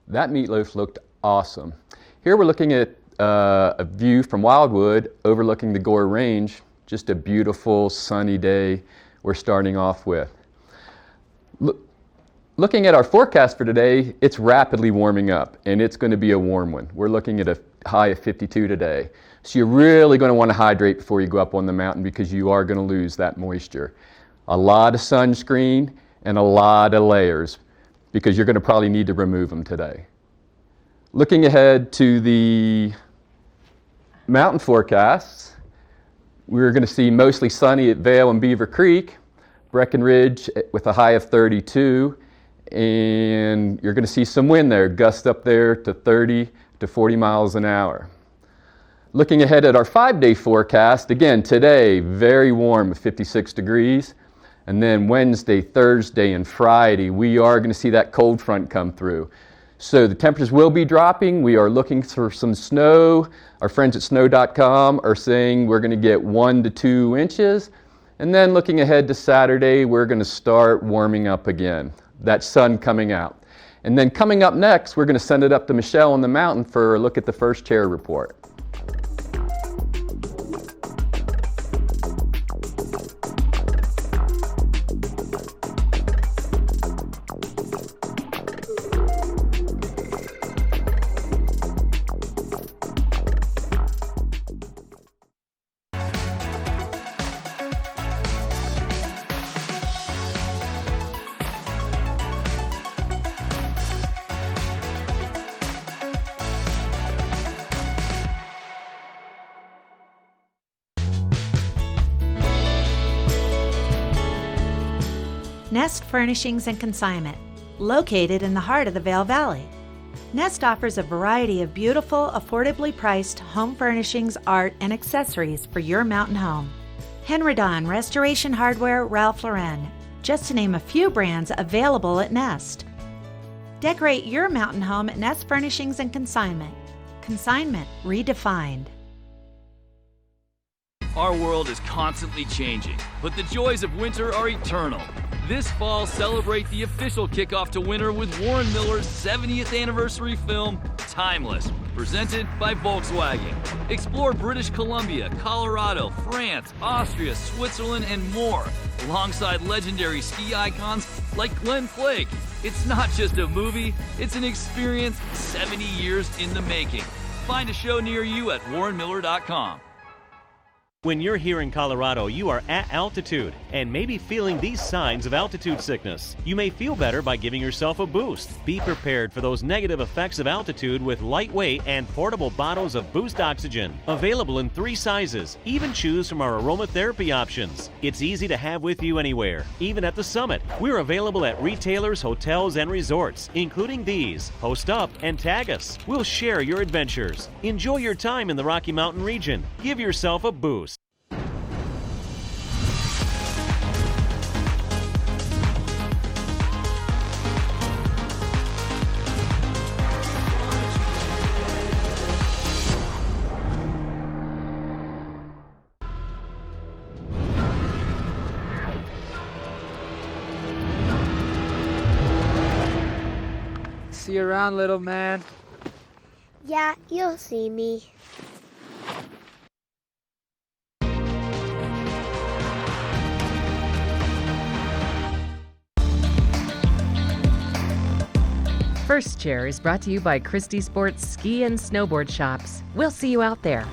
That meatloaf looked awesome. Here we're looking at a view from Wildwood overlooking the Gore Range. Just a beautiful sunny day we're starting off with. Looking at our forecast for today, it's rapidly warming up and it's going to be a warm one. We're looking at a high of 52 today. So you're really going to want to hydrate before you go up on the mountain because you are going to lose that moisture. A lot of sunscreen and a lot of layers because you're going to probably need to remove them today. Looking ahead to the mountain forecasts, we're going to see mostly sunny at Vail and Beaver Creek, Breckenridge with a high of 32, and you're going to see some wind there, gusts up there to 30 to 40 miles an hour. Looking ahead at our 5-day forecast, again today very warm at 56 degrees, and then Wednesday, Thursday, and Friday we are going to see that cold front come through. So the temperatures will be dropping. We are looking for some snow. Our friends at snow.com are saying we're going to get 1 to 2 inches. And then looking ahead to Saturday, we're going to start warming up again. That sun coming out. And then coming up next, we're going to send it up to Michelle on the mountain for a look at the first chair report. Nest Furnishings and Consignment, located in the heart of the Vail Valley. Nest offers a variety of beautiful, affordably priced home furnishings, art, and accessories for your mountain home. Henredon, Restoration Hardware, Ralph Lauren, just to name a few brands available at Nest. Decorate your mountain home at Nest Furnishings and Consignment. Consignment redefined. Our world is constantly changing, but the joys of winter are eternal. This fall, celebrate the official kickoff to winter with Warren Miller's 70th anniversary film, Timeless, presented by Volkswagen. Explore British Columbia, Colorado, France, Austria, Switzerland, and more, alongside legendary ski icons like Glenn Flake. It's not just a movie, it's an experience 70 years in the making. Find a show near you at warrenmiller.com. When you're here in Colorado, you are at altitude and may be feeling these signs of altitude sickness. You may feel better by giving yourself a boost. Be prepared for those negative effects of altitude with lightweight and portable bottles of Boost Oxygen. Available in 3 sizes. Even choose from our aromatherapy options. It's easy to have with you anywhere, even at the summit. We're available at retailers, hotels, and resorts, including these. Post up and tag us. We'll share your adventures. Enjoy your time in the Rocky Mountain region. Give yourself a boost. See you around, little man. Yeah, you'll see me. First Chair is brought to you by Christie Sports Ski and Snowboard Shops. We'll see you out there.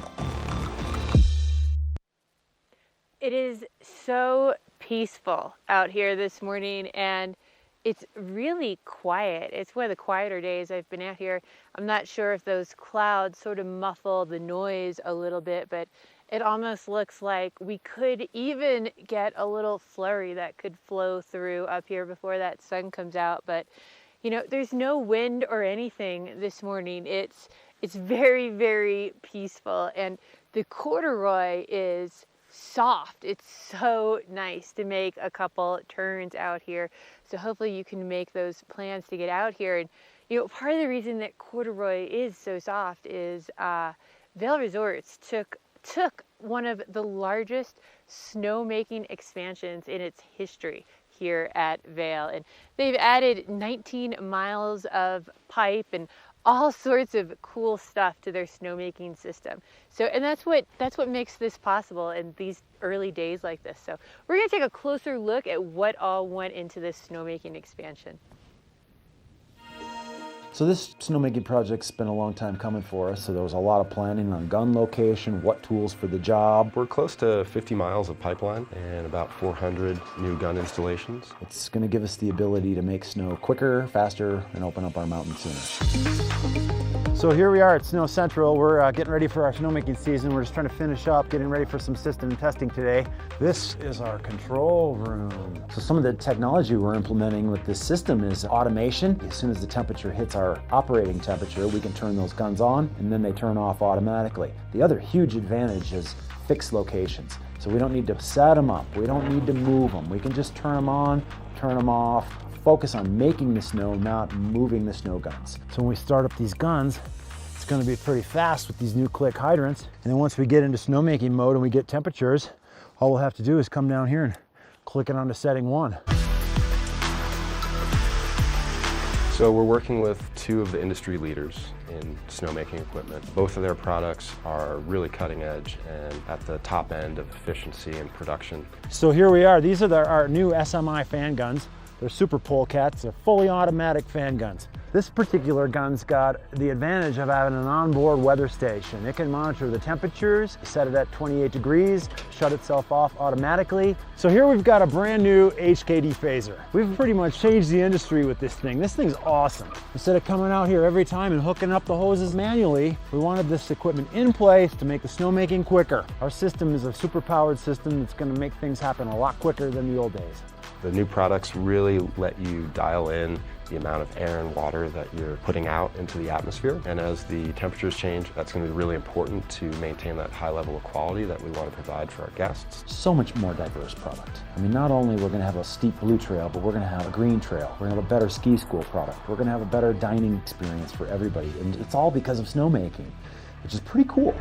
It is so peaceful out here this morning, and it's really quiet. It's one of the quieter days I've been out here. I'm not sure if those clouds sort of muffle the noise a little bit, but it almost looks like we could even get a little flurry that could flow through up here before that sun comes out. But you know, there's no wind or anything this morning. It's very, very peaceful, and the corduroy is soft. It's so nice to make a couple turns out here. So hopefully you can make those plans to get out here. And you know, part of the reason that corduroy is so soft is Vail Resorts took one of the largest snowmaking expansions in its history here at Vail, and they've added 19 miles of pipe and all sorts of cool stuff to their snowmaking system. So, and that's what makes this possible in these early days like this. So we're going to take a closer look at what all went into this snowmaking expansion. So this snowmaking project's been a long time coming for us. So there was a lot of planning on gun location, what tools for the job. We're close to 50 miles of pipeline and about 400 new gun installations. It's going to give us the ability to make snow quicker, faster, and open up our mountain sooner. So here we are at Snow Central. We're getting ready for our snowmaking season. We're just trying to finish up, getting ready for some system testing today. This is our control room. So some of the technology we're implementing with this system is automation. As soon as the temperature hits our operating temperature, we can turn those guns on and then they turn off automatically. The other huge advantage is fixed locations. So we don't need to set them up. We don't need to move them. We can just turn them on, turn them off, focus on making the snow, not moving the snow guns. So when we start up these guns, it's going to be pretty fast with these new click hydrants. And then once we get into snowmaking mode and we get temperatures, all we'll have to do is come down here and click it onto setting 1. So we're working with 2 of the industry leaders in snowmaking equipment. Both of their products are really cutting edge and at the top end of efficiency and production. So here we are. These are our new SMI fan guns. They're super polecats. They're fully automatic fan guns. This particular gun's got the advantage of having an onboard weather station. It can monitor the temperatures, set it at 28 degrees, shut itself off automatically. So here we've got a brand new HKD phaser. We've pretty much changed the industry with this thing. This thing's awesome. Instead of coming out here every time and hooking up the hoses manually, we wanted this equipment in place to make the snowmaking quicker. Our system is a super powered system that's going to make things happen a lot quicker than the old days. The new products really let you dial in the amount of air and water that you're putting out into the atmosphere. And as the temperatures change, that's going to be really important to maintain that high level of quality that we want to provide for our guests. So much more diverse product. I mean, not only we're going to have a steep blue trail, but we're going to have a green trail. We're going to have a better ski school product. We're going to have a better dining experience for everybody. And it's all because of snowmaking, which is pretty cool.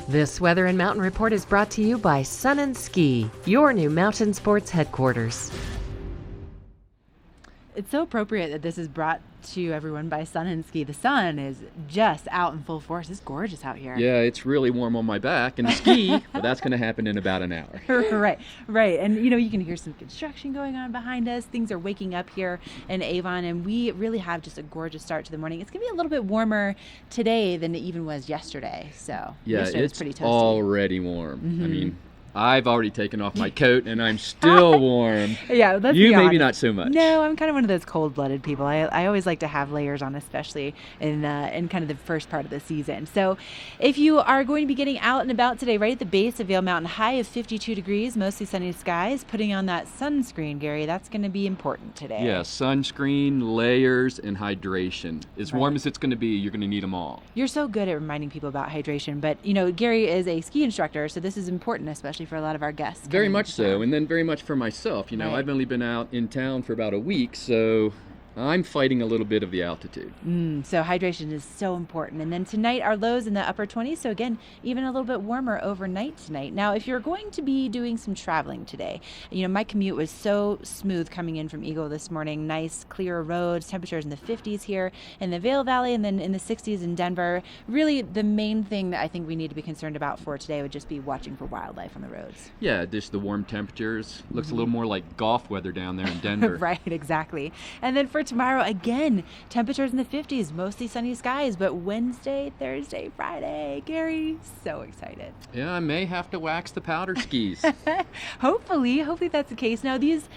This Weather and Mountain Report is brought to you by Sun and Ski, your new mountain sports headquarters. It's so appropriate that this is brought to everyone by Sun and Ski. The sun is just out in full force. It's gorgeous out here. Yeah, it's really warm on my back and the ski, but that's going to happen in about an hour. Right. And you can hear some construction going on behind us. Things are waking up here in Avon, and we really have just a gorgeous start to the morning. It's going to be a little bit warmer today than it even was yesterday. So yeah, yesterday it's was pretty toasty. already warm. Mm-hmm. I mean, I've already taken off my coat and I'm still warm. Yeah, let's you be maybe honest. not so much. No, I'm kind of one of those cold-blooded people. I always like to have layers on, especially in kind of the first part of the season. So if you are going to be getting out and about today, right at the base of Vail Mountain, high of 52 degrees, mostly sunny skies, putting on that sunscreen, Gary, that's going to be important today. Yeah, sunscreen, layers, and hydration. As warm as it's going to be, you're going to need them all. You're so good at reminding people about hydration, but Gary is a ski instructor, so this is important, especially for a lot of our guests. Very much so, and then very much for myself. Right. I've only been out in town for about a week, so I'm fighting a little bit of the altitude. So hydration is so important. And then tonight, our lows in the upper 20s. So again, even a little bit warmer overnight tonight. Now, if you're going to be doing some traveling today, my commute was so smooth coming in from Eagle this morning. Nice, clear roads, temperatures in the 50s here in the Vail Valley, and then in the 60s in Denver. Really, the main thing that I think we need to be concerned about for today would just be watching for wildlife on the roads. Yeah, just the warm temperatures. Looks a little more like golf weather down there in Denver. Right, exactly. And then for tomorrow, again, temperatures in the 50s, mostly sunny skies, but Wednesday, Thursday, Friday, Gary, so excited. Yeah, I may have to wax the powder skis. Hopefully that's the case. Now, these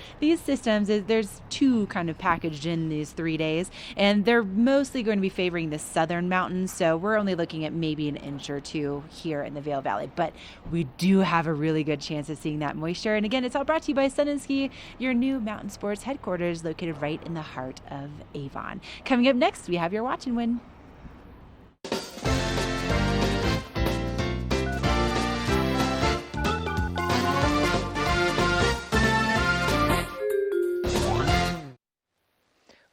systems, there's two kind of packaged in these 3 days, and they're mostly going to be favoring the southern mountains, so we're only looking at maybe an inch or two here in the Vail Valley, but we do have a really good chance of seeing that moisture. And again, it's all brought to you by Sun and Ski, your new mountain sports headquarters located right in the heart of Avon. Coming up next, we have your Watch and Win.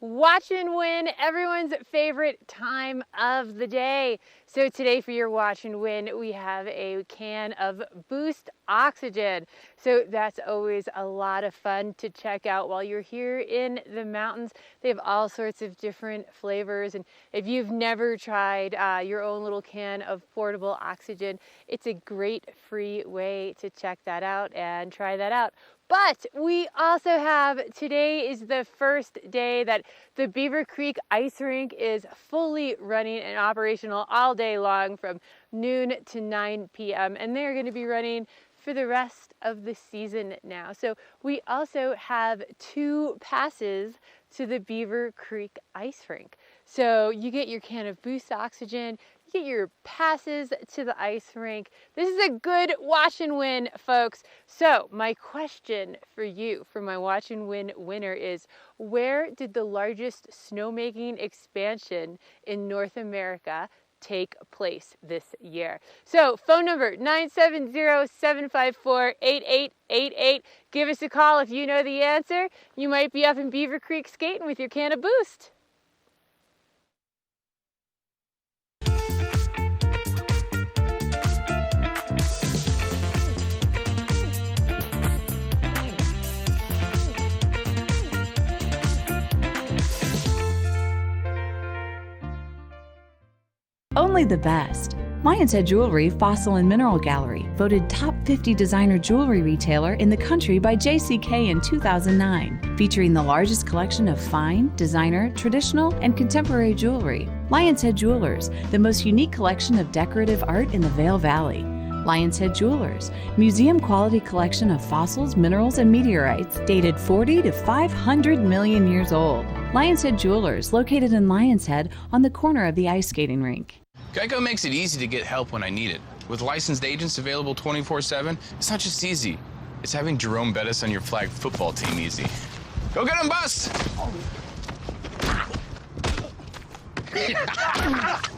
Watch and Win, everyone's favorite time of the day. So today for your Watch and Win, we have a can of Boost Oxygen. So that's always a lot of fun to check out while you're here in the mountains. They have all sorts of different flavors. And if you've never tried your own little can of portable oxygen, it's a great free way to check that out and try that out. But we also have, today is the first day that the Beaver Creek Ice Rink is fully running and operational all day long from noon to 9 p.m. And they're going to be running for the rest of the season now. So we also have 2 passes to the Beaver Creek Ice Rink. So you get your can of Boost Oxygen, you get your passes to the ice rink. This is a good Watch and Win, folks. So my question for you, for my Watch and Win winner is, where did the largest snowmaking expansion in North America take place this year? So phone number 970-754-8888. Give us a call if you know the answer. You might be up in Beaver Creek skating with your can of Boost. Only the best. Lion's Head Jewelry Fossil and Mineral Gallery, voted top 50 designer jewelry retailer in the country by JCK in 2009, featuring the largest collection of fine, designer, traditional, and contemporary jewelry. Lion's Head Jewelers, the most unique collection of decorative art in the Vail Valley. Lion's Head Jewelers, museum quality collection of fossils, minerals, and meteorites dated 40 to 500 million years old. Lion's Head Jewelers, located in Lion's Head on the corner of the ice skating rink. Geico makes it easy to get help when I need it. With licensed agents available 24/7, it's not just easy. It's having Jerome Bettis on your flag football team easy. Go get him, Bus!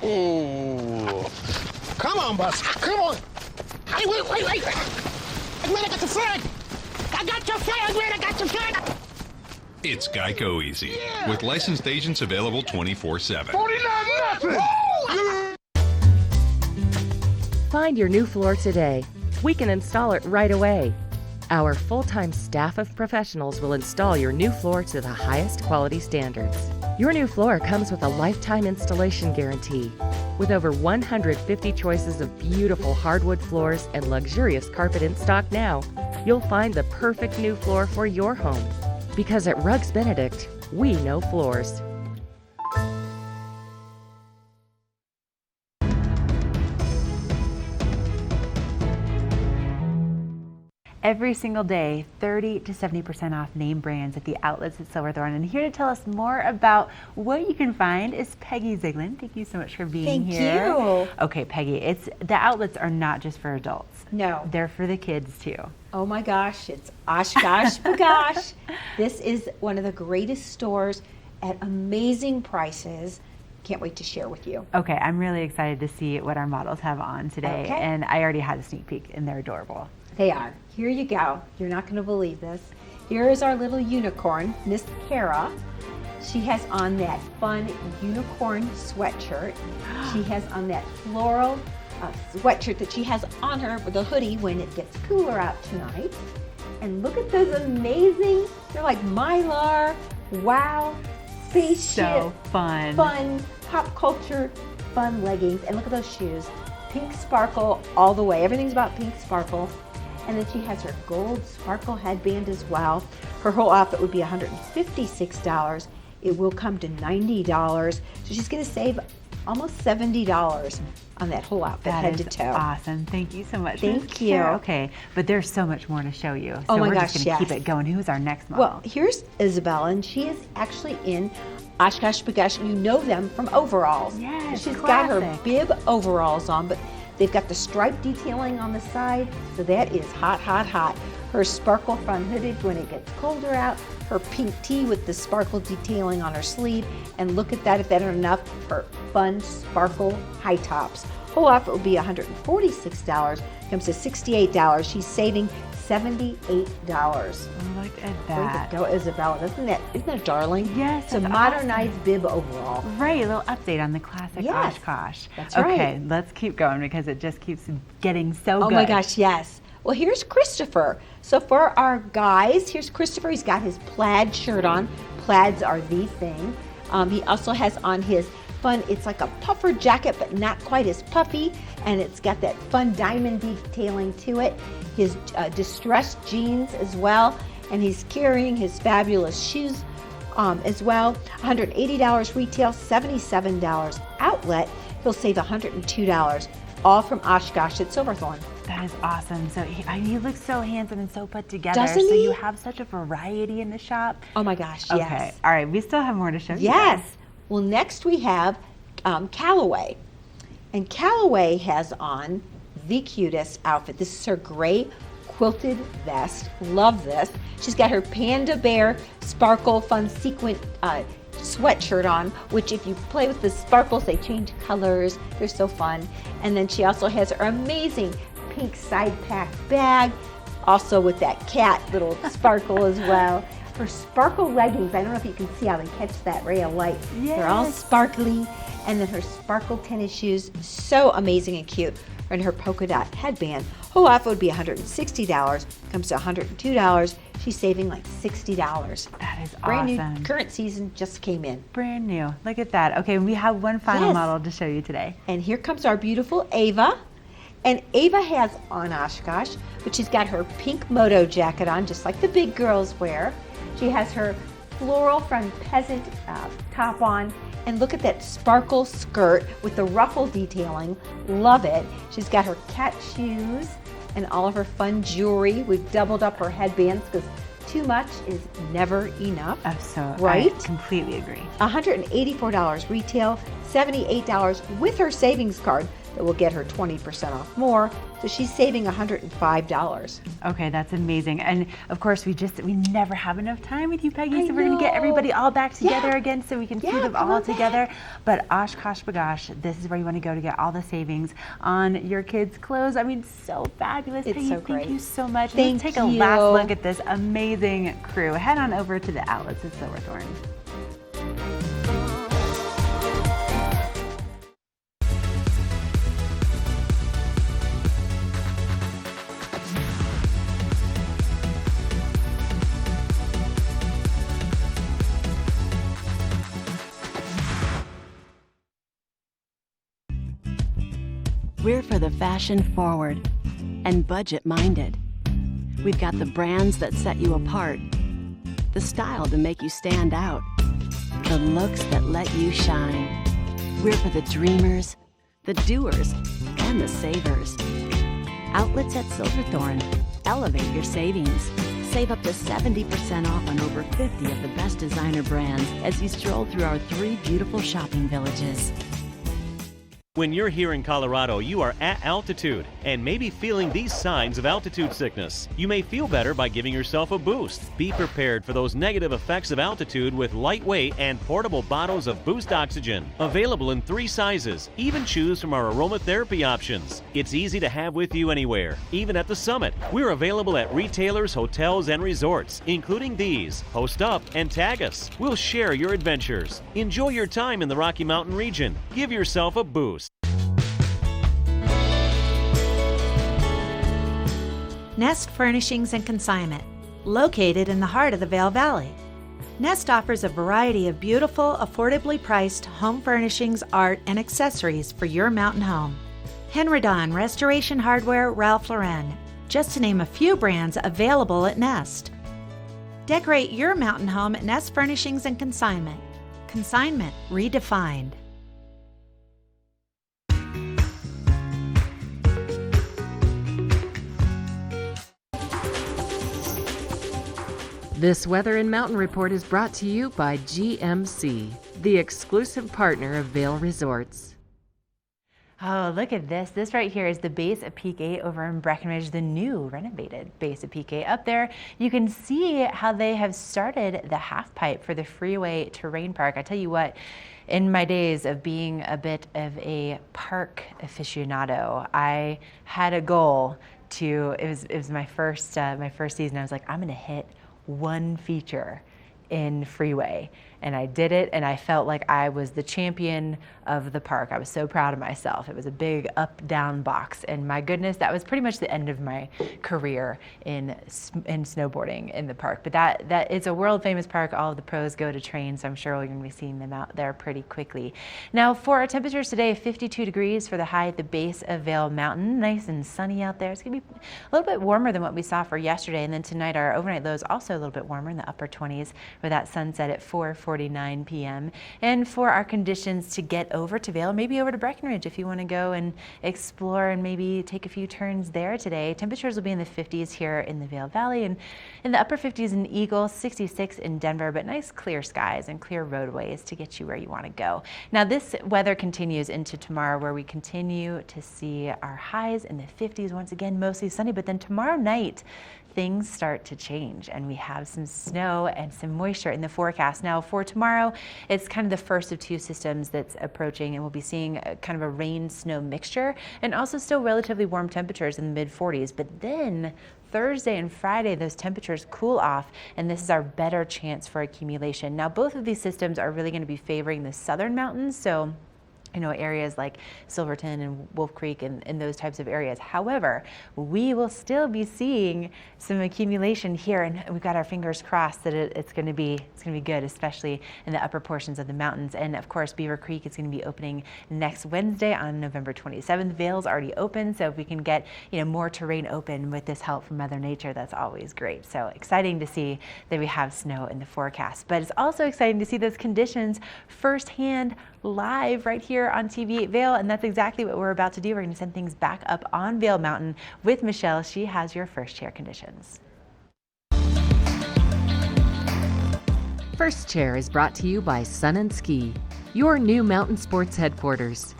Oh. Come on, Bus. Come on. Hey, wait. I'm glad I got the flag. I got your flag. I'm glad I got your flag. It's Geico Easy, with licensed agents available 24/7. 49 nothing. Find your new floor today. We can install it right away. Our full-time staff of professionals will install your new floor to the highest quality standards. Your new floor comes with a lifetime installation guarantee. With over 150 choices of beautiful hardwood floors and luxurious carpet in stock now, you'll find the perfect new floor for your home. Because at Rugs Benedict, we know floors. Every single day, 30 to 70% off name brands at the outlets at Silverthorne. And here to tell us more about what you can find is Peggy Ziegland. Thank you so much for being here. Thank you. Okay, Peggy, the outlets are not just for adults. No. They're for the kids too. Oh my gosh, it's Oshkosh Bagosh. This is one of the greatest stores at amazing prices. Can't wait to share with you. Okay, I'm really excited to see what our models have on today. Okay. And I already had a sneak peek and they're adorable. They are. Here you go. You're not going to believe this. Here is our little unicorn, Miss Kara. She has on that fun unicorn sweatshirt. She has on that floral sweatshirt that she has on her with a hoodie when it gets cooler out tonight. And look at those amazing, they're like Mylar, wow, spaceship. So fun. Fun, pop culture, fun leggings. And look at those shoes. Pink sparkle all the way. Everything's about pink sparkle. And then she has her gold sparkle headband as well. Her whole outfit would be $156. It will come to $90. So she's going to save almost $70 on that whole outfit, head to toe. Awesome. Thank you so much. Thank you. Okay, but there's so much more to show you. So Oh my we're gosh, just going to yes. keep it going. Who's our next model? Well, here's Isabella, and she is actually in Oshkosh Bagosh. You know them from overalls. Yes, She's got her classic. bib overalls on, but they've got the stripe detailing on the side, so that is hot, hot, hot. Her sparkle front hooded when it gets colder out, her pink tee with the sparkle detailing on her sleeve, and look at that, if that isn't enough, her fun sparkle high tops. Whole outfit will be $146, comes to $68. She's saving $78. Look at that. Way to go, Isabella. Isn't that darling? Yes, It's a that's modernized awesome. bib overall. Right, a little update on the classic Yes, Oshkosh. that's right. Okay, let's keep going because it just keeps getting so Oh good. my gosh, yes. Well, here's Christopher. So for our guys, here's Christopher. He's got his plaid shirt on. Plaids are the thing. He also has on his fun, it's like a puffer jacket, but not quite as puffy. And it's got that fun diamond detailing to it. His distressed jeans as well. And he's carrying his fabulous shoes as well. $180 retail, $77 outlet. He'll save $102. All from Oshkosh at Silverthorne. That is awesome. So he looks so handsome and so put together. Doesn't so he? you have such a variety in the shop. Oh my gosh, Okay. yes. All right. We still have more to show you. Yes. guys. Well, next we have Callaway. And Callaway has on the cutest outfit. This is her gray quilted vest. Love this. She's got her Panda Bear sparkle fun sequin sweatshirt on, which if you play with the sparkles, they change colors. They're so fun. And then she also has her amazing pink side pack bag, also with that cat little sparkle as well. Her sparkle leggings, I don't know if you can see how they catch that ray of light. They're all Yes. sparkly. And then her sparkle tennis shoes, so amazing and cute. And her polka dot headband. Whole outfit would be $160, comes to $102. She's saving like $60. That is Brand awesome. new, current season just came in. Brand new. Look at that. Okay, we have one final Yes. model to show you today. And here comes our beautiful Ava. And Ava has on Oshkosh, but she's got her pink moto jacket on, just like the big girls wear. She has her floral front peasant top on. And look at that sparkle skirt with the ruffle detailing. Love it. She's got her cat shoes and all of her fun jewelry. We've doubled up her headbands because too much is never enough. So right? I completely agree. $184 retail, $78 with her savings card that will get her 20% off more. So she's saving $105. Okay, that's amazing. And of course, we never have enough time with you, Peggy. So we're gonna get everybody all back together again so we can see them all together. But Oshkosh Bagosh, this is where you want to go to get all the savings on your kids' clothes. I mean, so fabulous. It's Peggy, so great. Thank you so much. Thank Let's take a you. last look at this amazing crew. Head on over to the outlets at Silverthorne. We're for the fashion forward and budget minded. We've got the brands that set you apart, the style to make you stand out, the looks that let you shine. We're for the dreamers, the doers, and the savers. Outlets at Silverthorne. Elevate your savings. Save up to 70% off on over 50 of the best designer brands as you stroll through our 3 beautiful shopping villages. When you're here in Colorado, you are at altitude and may be feeling these signs of altitude sickness. You may feel better by giving yourself a boost. Be prepared for those negative effects of altitude with lightweight and portable bottles of Boost Oxygen. Available in 3 sizes. Even choose from our aromatherapy options. It's easy to have with you anywhere, even at the summit. We're available at retailers, hotels, and resorts, including these. Post up and tag us. We'll share your adventures. Enjoy your time in the Rocky Mountain region. Give yourself a boost. Nest Furnishings and Consignment, located in the heart of the Vail Valley. Nest offers a variety of beautiful, affordably priced home furnishings, art, and accessories for your mountain home. Henredon, Restoration Hardware, Ralph Lauren, just to name a few brands available at Nest. Decorate your mountain home at Nest Furnishings and Consignment. Consignment redefined. This Weather and Mountain Report is brought to you by GMC, the exclusive partner of Vail Resorts. Oh, look at this. This right here is the base of Peak 8 over in Breckenridge, the new renovated base of Peak 8. Up there, you can see how they have started the half pipe for the Freeway Terrain Park. I tell you what, in my days of being a bit of a park aficionado, I had a goal to, it was my first season. I was like, I'm gonna hit 1 feature in Freeway, and I did it, and I felt like I was the champion of the park. I was so proud of myself. It was a big up-down box, and my goodness, that was pretty much the end of my career in snowboarding in the park. But that is a world-famous park. All of the pros go to train, so I'm sure we're going to be seeing them out there pretty quickly. Now, for our temperatures today, 52 degrees for the high at the base of Vail Mountain. Nice and sunny out there. It's going to be a little bit warmer than what we saw for yesterday, and then tonight our overnight low is also a little bit warmer in the upper 20s for that sunset at 4:49 p.m. And for our conditions to get over to Vail, maybe over to Breckenridge if you want to go and explore and maybe take a few turns there today. Temperatures will be in the 50s here in the Vail Valley and in the upper 50s in Eagle, 66 in Denver, but nice clear skies and clear roadways to get you where you want to go. Now this weather continues into tomorrow where we continue to see our highs in the 50s once again, mostly sunny, but then tomorrow night things start to change and we have some snow and some moisture in the forecast. Now for tomorrow, it's kind of the first of 2 systems that's approaching, and we'll be seeing a kind of a rain-snow mixture and also still relatively warm temperatures in the mid-40s. But then Thursday and Friday, those temperatures cool off, and this is our better chance for accumulation. Now both of these systems are really going to be favoring the southern mountains, so areas like Silverton and Wolf Creek and those types of areas. However, we will still be seeing some accumulation here, and we've got our fingers crossed that it's going to be good, especially in the upper portions of the mountains. And of course, Beaver Creek is going to be opening next Wednesday on November 27th. Vail's already open, so if we can get more terrain open with this help from Mother Nature, that's always great. So exciting to see that we have snow in the forecast, but it's also exciting to see those conditions firsthand live right here on TV8 Vail, and that's exactly what we're about to do. We're going to send things back up on Vail Mountain with Michelle. She has your first chair conditions. First Chair is brought to you by Sun & Ski, your new mountain sports headquarters.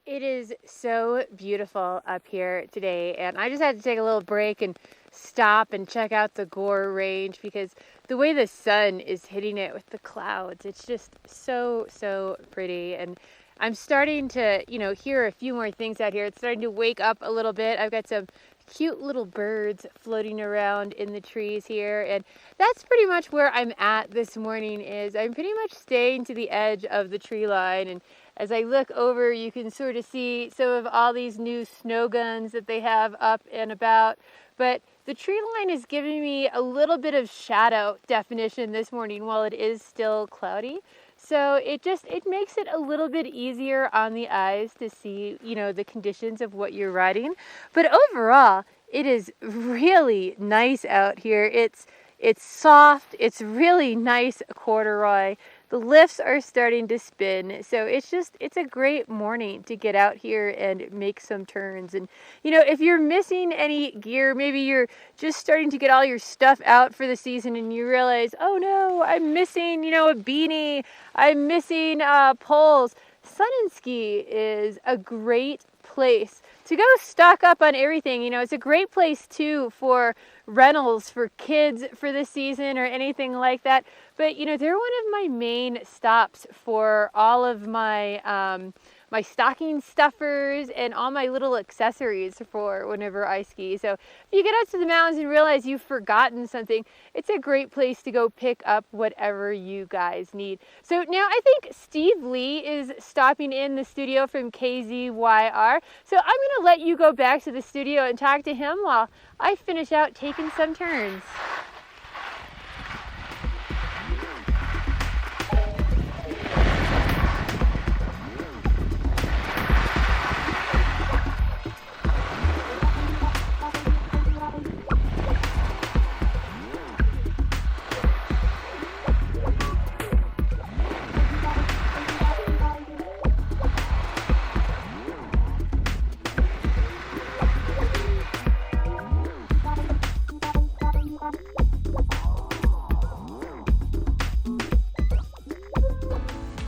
It is so beautiful up here today, and I just had to take a little break and stop and check out the Gore Range because the way the sun is hitting it with the clouds, it's just so pretty. And I'm starting to, hear a few more things out here. It's starting to wake up a little bit. I've got some cute little birds floating around in the trees here, and that's pretty much where I'm at this morning. Is I'm pretty much staying to the edge of the tree line, and as I look over, you can sort of see some of all these new snow guns that they have up and about. But the tree line is giving me a little bit of shadow definition this morning while it is still cloudy. So it makes it a little bit easier on the eyes to see, the conditions of what you're riding. But overall, it is really nice out here. It's soft. It's really nice corduroy. The lifts are starting to spin. So it's a great morning to get out here and make some turns. And, if you're missing any gear, maybe you're just starting to get all your stuff out for the season and you realize, oh no, I'm missing, a beanie. I'm missing poles. Sun & Ski is a great place to go stock up on everything. It's a great place too for rentals for kids for the season or anything like that. But they're one of my main stops for all of my my stocking stuffers and all my little accessories for whenever I ski. So if you get out to the mountains and realize you've forgotten something, it's a great place to go pick up whatever you guys need. So now I think Steve Lee is stopping in the studio from KZYR. So I'm going to let you go back to the studio and talk to him while I finish out taking some turns.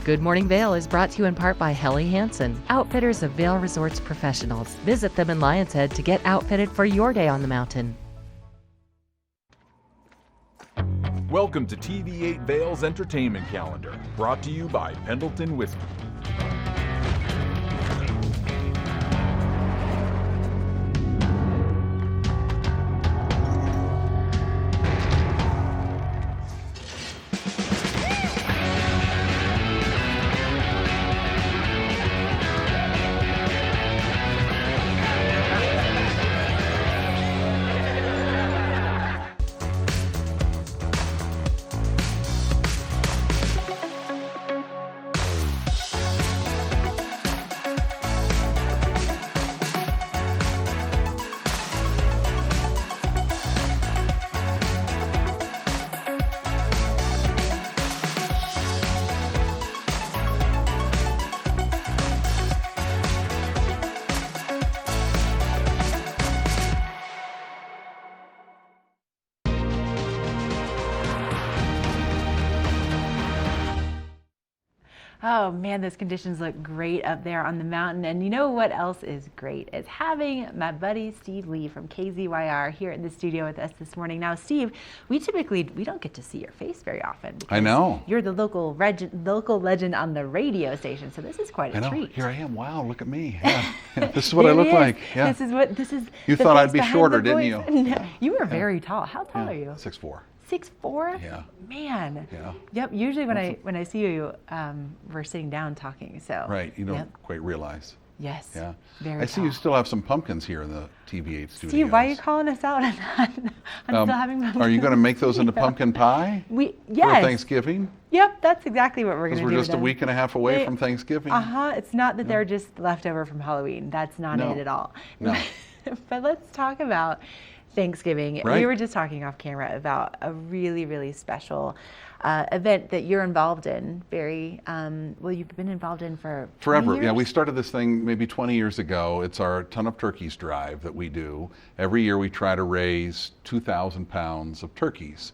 Good Morning Vail is brought to you in part by Helly Hansen, outfitters of Vail Resorts professionals. Visit them in Lion's Head to get outfitted for your day on the mountain. Welcome to TV8 Vail's entertainment calendar, brought to you by Pendleton Whiskey. Oh man, those conditions look great up there on the mountain. And you know what else is great is having my buddy Steve Lee from KZYR here in the studio with us this morning. Now, Steve, we don't get to see your face very often. I know. You're the local legend on the radio station, so this is quite a treat. Here I am. Wow, look at me. Yeah. This is what I look like. Yeah. This is. You thought I'd be shorter, didn't you? No, you were very tall. How tall are you? 6'4". 6'4"? Yeah. Man. Yeah. Yep. Usually when I see you, we're sitting down talking. So. Right. You don't quite realize. Yes. Yeah. Very I see you still have some pumpkins here in the TV8 studio. Steve, why are you calling us out on that? I'm still having pumpkins. Are you going to make those into pumpkin pie? Yes. For Thanksgiving? Yep, that's exactly what we're going to do. Because we're just a week and a half away from Thanksgiving. It's not that they're just left over from Halloween. That's not it at all. No. But let's talk about Thanksgiving. Right. We were just talking off camera about a really, really special event that you're involved in. You've been involved in for forever. 20 years? Yeah, we started this thing maybe 20 years ago. It's our Ton of Turkeys drive that we do. Every year we try to raise 2,000 pounds of turkeys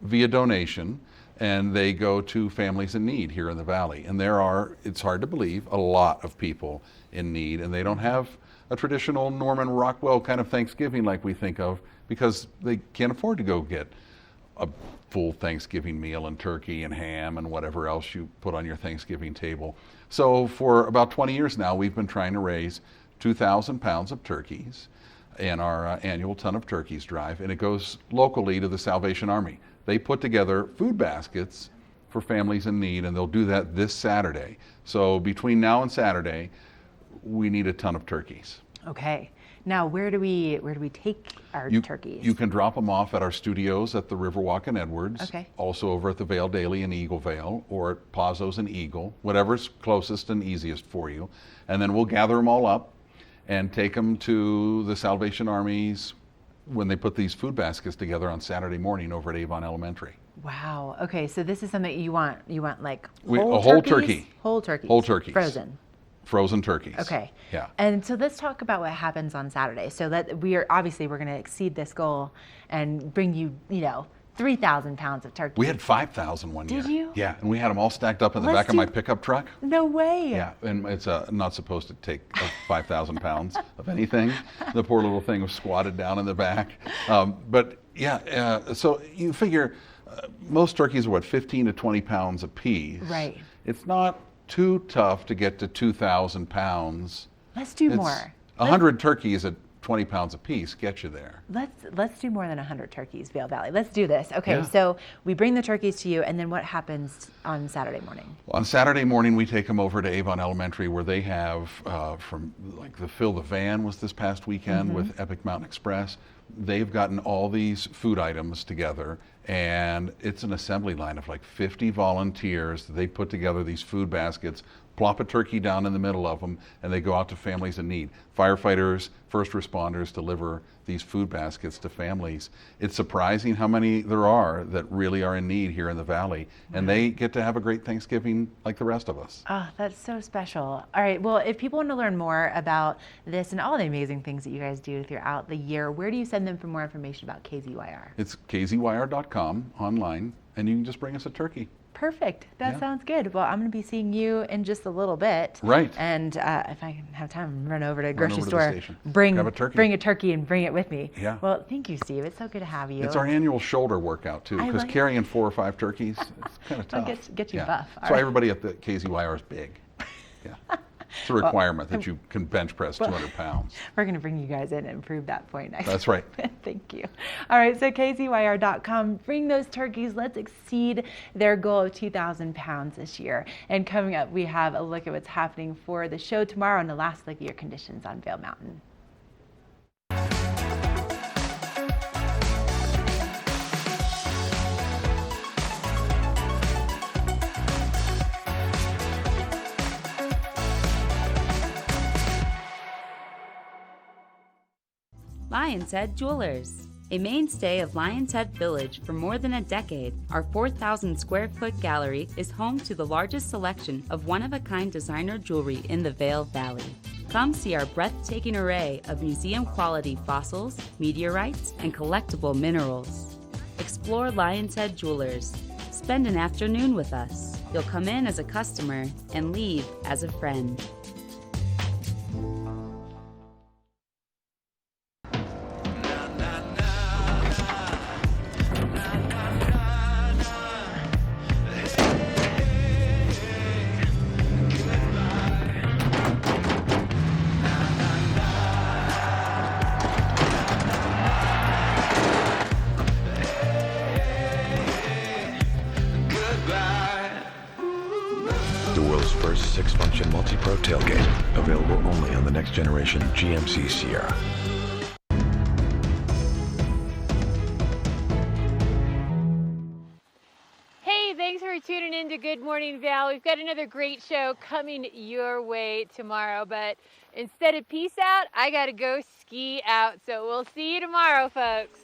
via donation, and they go to families in need here in the Valley. And there are, it's hard to believe, a lot of people in need, and they don't have a traditional Norman Rockwell kind of Thanksgiving like we think of, because they can't afford to go get a full Thanksgiving meal and turkey and ham and whatever else you put on your Thanksgiving table. So for about 20 years now, we've been trying to raise 2,000 pounds of turkeys in our annual Ton of Turkeys drive, and it goes locally to the Salvation Army. They put together food baskets for families in need, and they'll do that this Saturday. So between now and Saturday, we need a ton of turkeys. Okay. Now, where do we take our turkeys? You can drop them off at our studios at the Riverwalk in Edwards. Okay. Also over at the Vale Daily in Eagle Vale, or at Pazos in Eagle, whatever's closest and easiest for you. And then we'll gather them all up and take them to the Salvation Army's when they put these food baskets together on Saturday morning over at Avon Elementary. Wow. Okay, so this is something you want like A whole turkey. Whole turkeys. Whole turkeys. Frozen turkeys. Okay. Yeah. And so let's talk about what happens on Saturday. So that we're going to exceed this goal and bring you, 3,000 pounds of turkey. We had 5,000 one year. Did you? Yeah, and we had them all stacked up in the back of my pickup truck. No way. Yeah, and it's not supposed to take 5,000 pounds of anything. The poor little thing was squatted down in the back. But yeah, so you figure most turkeys are 15 to 20 pounds a piece. Right. It's not too tough to get to 2,000 pounds. Let's do more. 100 turkeys at 20 pounds a piece get you there. Let's do more than 100 turkeys, Vale Valley. Let's do this. Okay, Yeah. So we bring the turkeys to you, and then what happens on Saturday morning? Well, on Saturday morning, we take them over to Avon Elementary, where they have from like the Fill the Van was this past weekend with Epic Mountain Express. They've gotten all these food items together, and it's an assembly line of like 50 volunteers. They put together these food baskets, plop a turkey down in the middle of them, and they go out to families in need. Firefighters, first responders deliver these food baskets to families. It's surprising how many there are that really are in need here in the Valley, and they get to have a great Thanksgiving like the rest of us. Oh, that's so special. All right, well, if people want to learn more about this and all the amazing things that you guys do throughout the year, where do you send them for more information about KZYR? It's kzyr.com online, and you can just bring us a turkey. Perfect. That sounds good. Well, I'm going to be seeing you in just a little bit. Right. And if I can have time, run over to a Run grocery over to the store, station. bring Grab a turkey. bring a turkey and bring it with me. Yeah. Well, thank you, Steve. It's so good to have you. It's our annual shoulder workout too, I because like- carrying 4 or 5 turkeys, it's kind of I'll tough. get you buff. All So right. everybody at the KZYR is big. Yeah. It's a requirement that you can bench press 200 pounds. We're going to bring you guys in and prove that point next. That's right. Thank you. All right, so kzyr.com. Bring those turkeys. Let's exceed their goal of 2,000 pounds this year. And coming up, we have a look at what's happening for the show tomorrow and the last look at your conditions on Vail Mountain. Lion's Head Jewelers. A mainstay of Lion's Head Village for more than a decade, our 4,000 square foot gallery is home to the largest selection of one-of-a-kind designer jewelry in the Vail Valley. Come see our breathtaking array of museum-quality fossils, meteorites, and collectible minerals. Explore Lion's Head Jewelers. Spend an afternoon with us. You'll come in as a customer and leave as a friend. The world's first 6-function multi-pro tailgate, available only on the next generation GMC Sierra. Hey, thanks for tuning in to Good Morning Val. We've got another great show coming your way tomorrow, but instead of peace out, I gotta go ski out. So we'll see you tomorrow, folks.